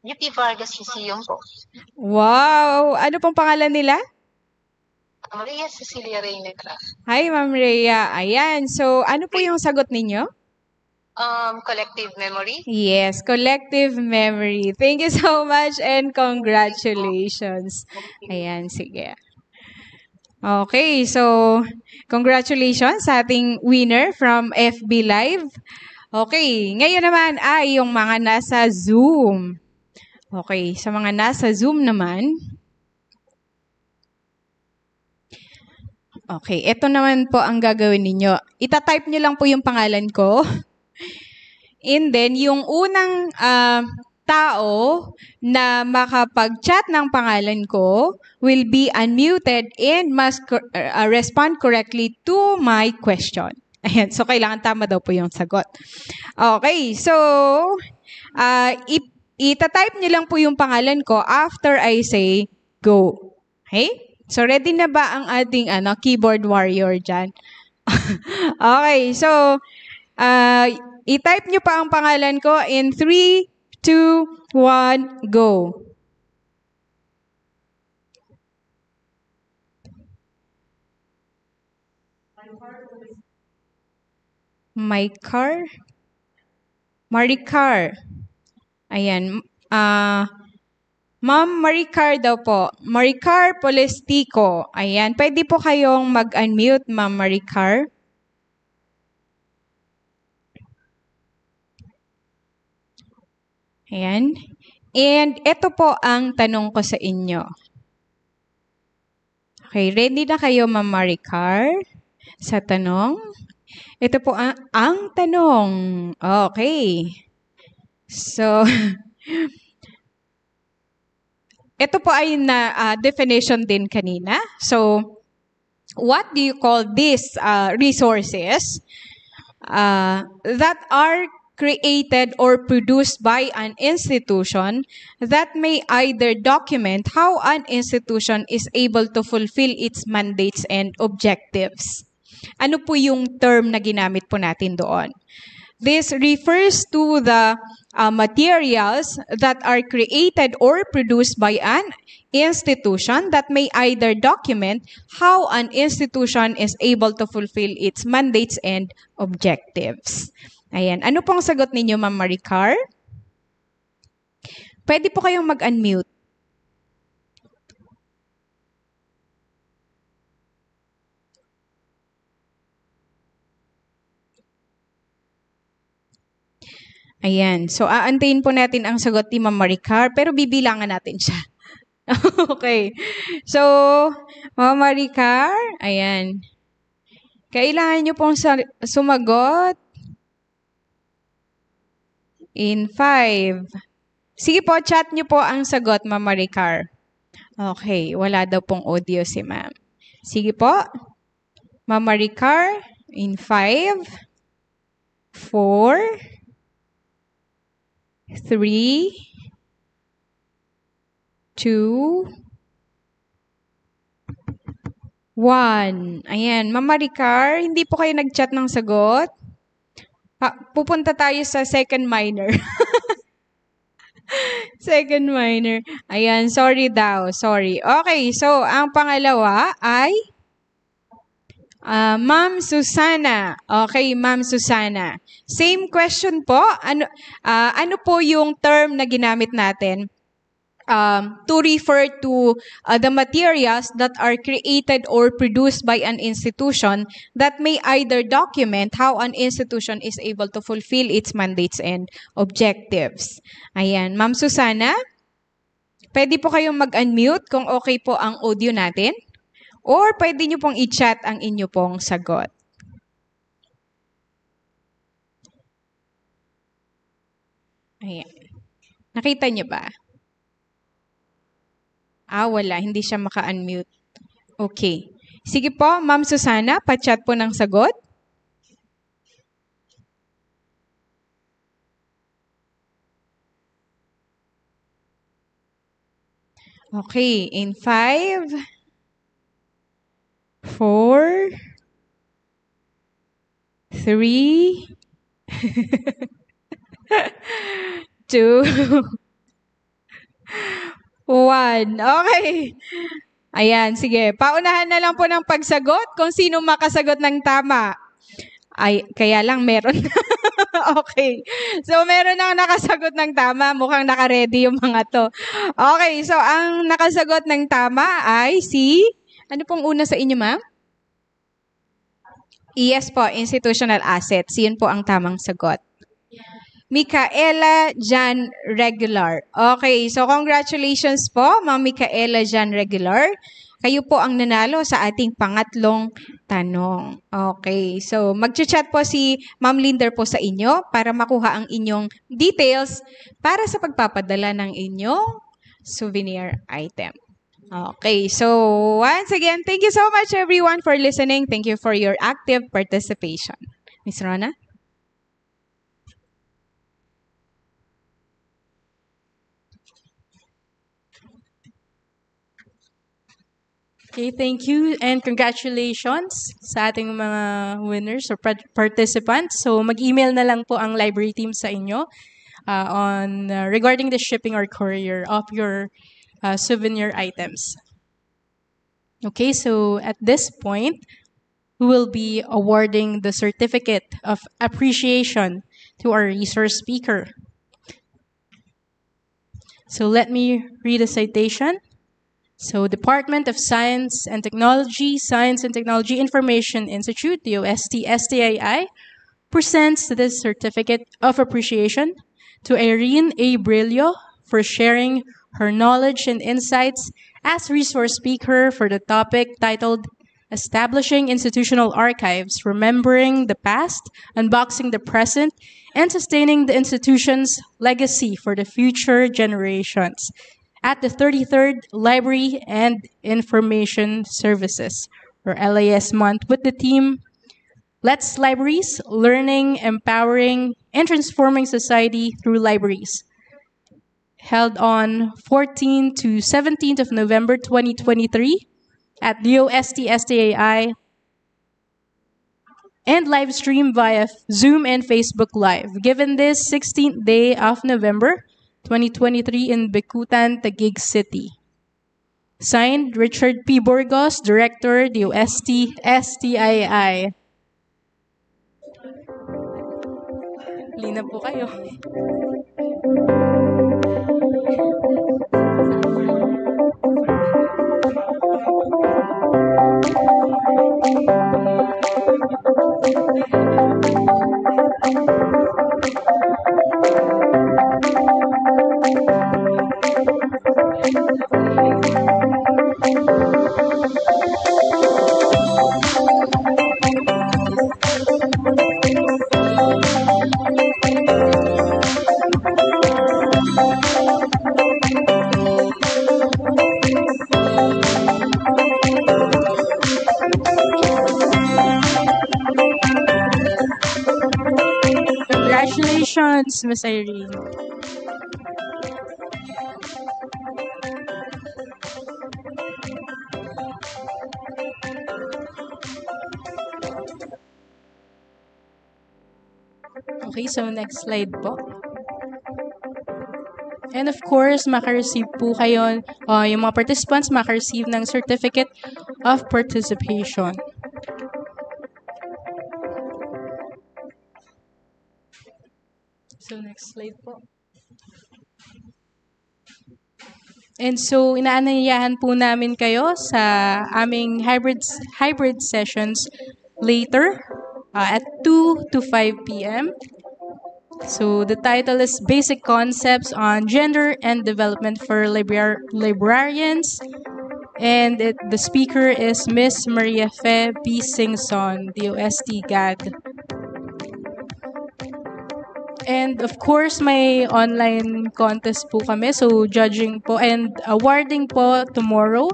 UP Vargas Museum po. Wow! Ano pong pangalan nila? Maria Cecilia Reynegra. Hi, Ma'am Rhea. Ayan, so ano po yung sagot ninyo? Collective memory. Yes, collective memory. Thank you so much and congratulations. Ayan, sige. Okay, so congratulations sa ating winner from FB Live. Okay, ngayon naman ay yung mga nasa Zoom. Okay, sa mga nasa Zoom naman. Okay, ito naman po ang gagawin ninyo. Ita-type nyo lang po yung pangalan ko. And then, yung unang tao na makapag-chat ng pangalan ko will be unmuted and must respond correctly to my question. Ayan, so kailangan tama daw po yung sagot. Okay, so ita-type niyo lang po yung pangalan ko after I say go. Okay? So, ready na ba ang ating keyboard warrior dyan? Okay, so, i-type nyo pa ang pangalan ko in 3, 2, 1, go. Maricar? Maricar. Ayan. Ma'am Maricar daw po. Maricar Polestico. Ayan. Pwede po kayong mag-unmute, Ma'am Maricar. Ayan. And ito po ang tanong ko sa inyo. Okay, ready na kayo, Ma'am Maricar, sa tanong? Ito po ang tanong. Okay. So, ito po ay definition din kanina. So, what do you call these resources that are created or produced by an institution that may either document how an institution is able to fulfill its mandates and objectives? Ano po yung term na ginamit po natin doon? This refers to the materials that are created or produced by an institution that may either document how an institution is able to fulfill its mandates and objectives. Ayan. Ano pong sagot ninyo, Ma'am Maricar? Pwede po kayong mag-unmute. Ayan. So, aantayin po natin ang sagot ni Ma'am Maricar, pero bibilangan natin siya. Okay. So, Ma'am Maricar, ayan. Kailangan nyo pong sumagot in 5. Sige po, chat nyo po ang sagot, Ma'am Maricar. Okay. Wala daw pong audio si Ma'am. Sige po. Ma'am Maricar, in 5, 4, 3, 2, 1. Ayan, Ma'am Maricar, hindi po kayo nag-chat ng sagot. Pupunta tayo sa second minor. Second minor. Ayan, sorry daw. Sorry. Okay, so ang pangalawa ay Ma'am Susana. Okay, Ma'am Susana. Same question po. Ano po yung term na ginamit natin to refer to the materials that are created or produced by an institution that may either document how an institution is able to fulfill its mandates and objectives? Ayan, Ma'am Susana, pwede po kayong mag-unmute kung okay po ang audio natin. Or pwede nyo pong i-chat ang inyo pong sagot. Ayan. Nakita nyo ba? Wala. Hindi siya maka-unmute. Okay. Sige po, Ma'am Susana, pa-chat po ng sagot. Okay. In 5, 4, 3, 2, 1. Okay. Ayan, sige. Paunahan na lang po ng pagsagot kung sino makasagot ng tama. Kaya lang meron. Okay. So, meron ang nakasagot ng tama. Mukhang naka-ready yung mga to. Okay. So, ang nakasagot ng tama ay si... Ano pong una sa inyo, ma'am? Yes po, institutional assets. Yun po ang tamang sagot. Micaela Jan Regular. Okay, so congratulations po, Ma'am Micaela Jan Regular. Kayo po ang nanalo sa ating pangatlong tanong. Okay, so mag-chat po si Ma'am Linder po sa inyo para makuha ang inyong details para sa pagpapadala ng inyong souvenir item. Okay, so once again, thank you so much everyone for listening. Thank you for your active participation. Ms. Rona? Okay, thank you and congratulations sa ating mga winners or participants. So mag-email na lang po ang library team sa inyo on regarding the shipping or courier of your souvenir items. Okay, so at this point, we will be awarding the certificate of appreciation to our resource speaker. So let me read a citation. So Department of Science and Technology Information Institute, DOST STII, presents this certificate of appreciation to Irene A. Brillo for sharing her knowledge and insights as resource speaker for the topic titled Establishing Institutional Archives, Remembering the Past, Unboxing the Present, and Sustaining the Institution's Legacy for the Future Generations at the 33rd Library and Information Services, or LIS month, with the theme Let's Libraries, Learning, Empowering, and Transforming Society Through Libraries, held on 14th to 17th of November 2023 at DOST STAI and live stream via Zoom and Facebook Live, given this 16th day of November 2023 in Bicutan, Taguig City. Signed, Richard P. Burgos, Director, DOST STII. Lina po kayo. Congratulations, Miss Irene. Okay, so next slide po. And of course, maka-receive po kayo, yung mga participants maka-receive ng Certificate of Participation. So next slide po. And so, inaanyayahan po namin kayo sa aming hybrid sessions later at 2 to 5 p.m. So, the title is Basic Concepts on Gender and Development for Librarians. And the speaker is Miss Maria Fe B. Singson, DOST GAD. And of course, may online contest po kami. So, judging po and awarding po tomorrow.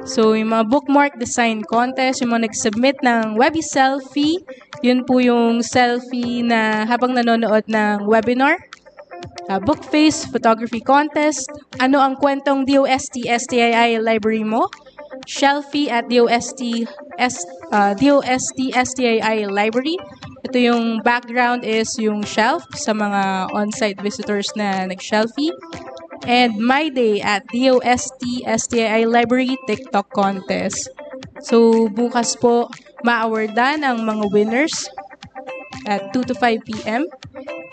So, yung mga bookmark design contest, yung mga nag-submit ng Webby Selfie, yun po yung selfie na habang nanonood ng webinar. Book face photography contest, ano ang kwentong DOST STII library mo? Shelfie at DOST STII library. Ito yung background is yung shelf sa mga on-site visitors na nag-shelfie. And My Day at DOST STII Library TikTok Contest. So, bukas po ma-awardan ang mga winners at 2 to 5 p.m.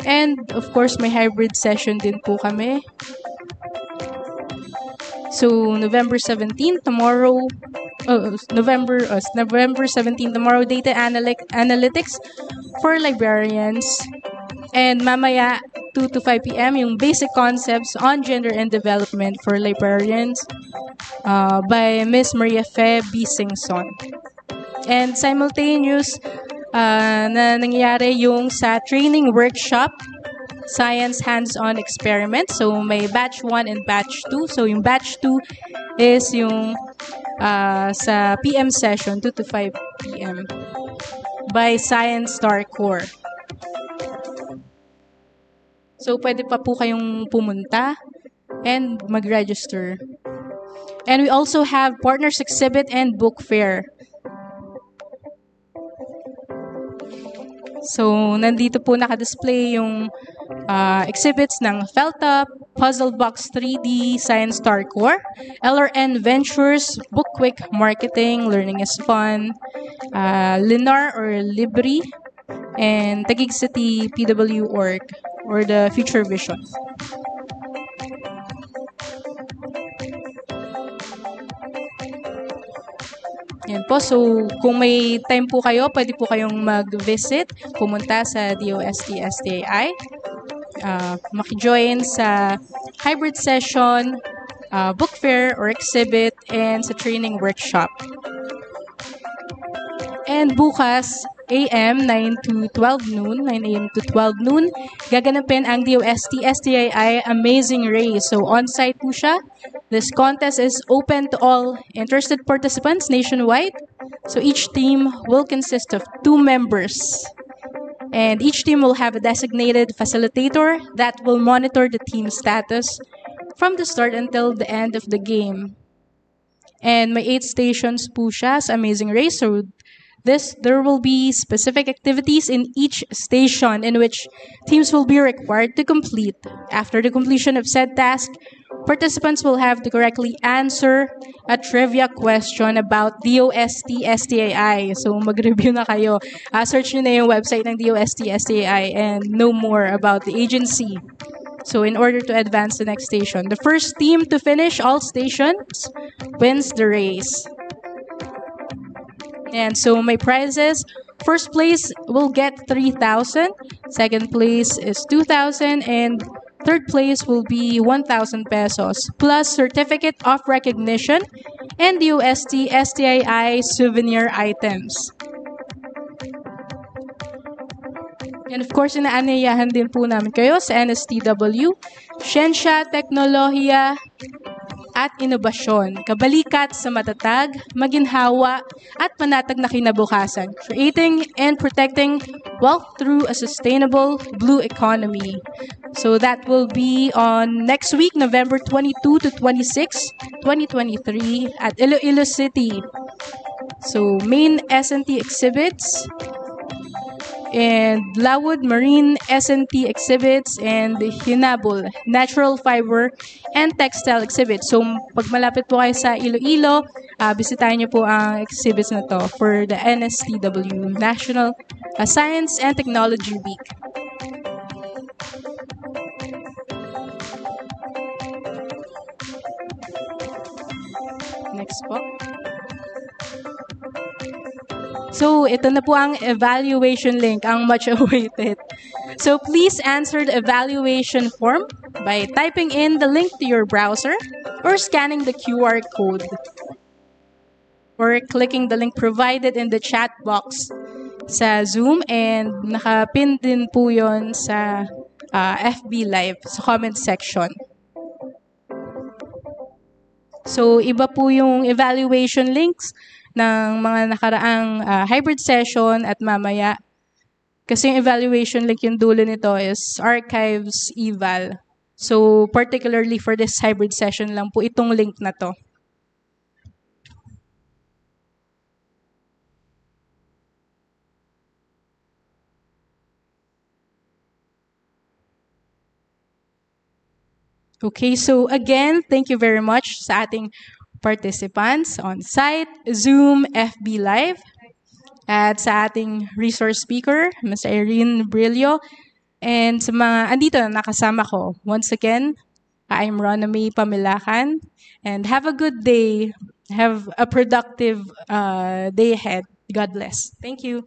And, of course, may hybrid session din po kami. So, November 17, tomorrow, November 17, tomorrow, data analytics for librarians. And mamaya, 2 to 5 p.m., yung basic concepts on gender and development for librarians by Miss Maria Fe B. Singson. And simultaneous na nangyayari yung sa training workshop, Science Hands-On Experiment. So, may batch 1 and batch 2. So, yung batch 2 is yung sa PM session, 2 to 5 p.m. by Science Star Core. So, pwede pa po kayong pumunta and mag-register. And we also have Partners Exhibit and Book Fair. So, nandito po nakadisplay yung exhibits ng Feltup, Puzzle Box 3D, Science Star Core, LRN Ventures, Book Quick Marketing, Learning is Fun, Linar or Libri, and Taguig City PW Org or the Future Vision. Yan po. So, kung may time po kayo, pwede po kayong mag-visit, pumunta sa DOST STAI, maki-join sa hybrid session, book fair or exhibit, and sa training workshop. And bukas, AM 9 to 12 noon, 9 AM to 12 noon, gaganapin ang DOST STAI Amazing Race. So, on-site po siya. This contest is open to all interested participants nationwide. So, each team will consist of 2 members. And each team will have a designated facilitator that will monitor the team status from the start until the end of the game. And may 8 stations po siya sa Amazing Race. So, there will be specific activities in each station in which teams will be required to complete. After the completion of said task, participants will have to correctly answer a trivia question about DOST STAI. So, mag-review na kayo. Search nyo na yung website ng DOST STAI and know more about the agency. So, in order to advance the next station, the first team to finish all stations wins the race. And so my prizes, first place will get 3,000, second place is 2,000, and third place will be 1,000 pesos, plus certificate of recognition and DOST STAI souvenir items. And of course, inaanyayahan din po namin kayo sa NSTW, Siyensya, Teknolohiya, at Inobasyon, kabalikat sa matatag, maginhawa, at panatag na kinabukasan, creating and protecting wealth through a sustainable blue economy. So that will be on next week, November 22 to 26, 2023 at Iloilo City. So main S&T exhibits, and Lawood Marine S&T exhibits, and Hinabol Natural Fiber and Textile exhibit. So, pag malapit po kayo sa Iloilo, bisitahin niyo po ang exhibits na to for the NSTW, National Science and Technology Week. Next po. So, ito na po ang evaluation link, ang much awaited. So, please answer the evaluation form by typing in the link to your browser or scanning the QR code or clicking the link provided in the chat box sa Zoom, and nakapin din po yon sa FB Live, sa comment section. So, iba po yung evaluation links ng mga nakaraang hybrid session at mamaya. Kasi yung evaluation link, yung dulo nito is Archives Eval. So, particularly for this hybrid session lang po itong link na to. Okay, so again, thank you very much sa ating participants on site, Zoom, FB Live, at sa ating resource speaker, Ms. Irene Brillo, and sa mga andito na nakasama ko. Once again, I'm Rona May Pamilakan, and have a good day. Have a productive day ahead. God bless. Thank you.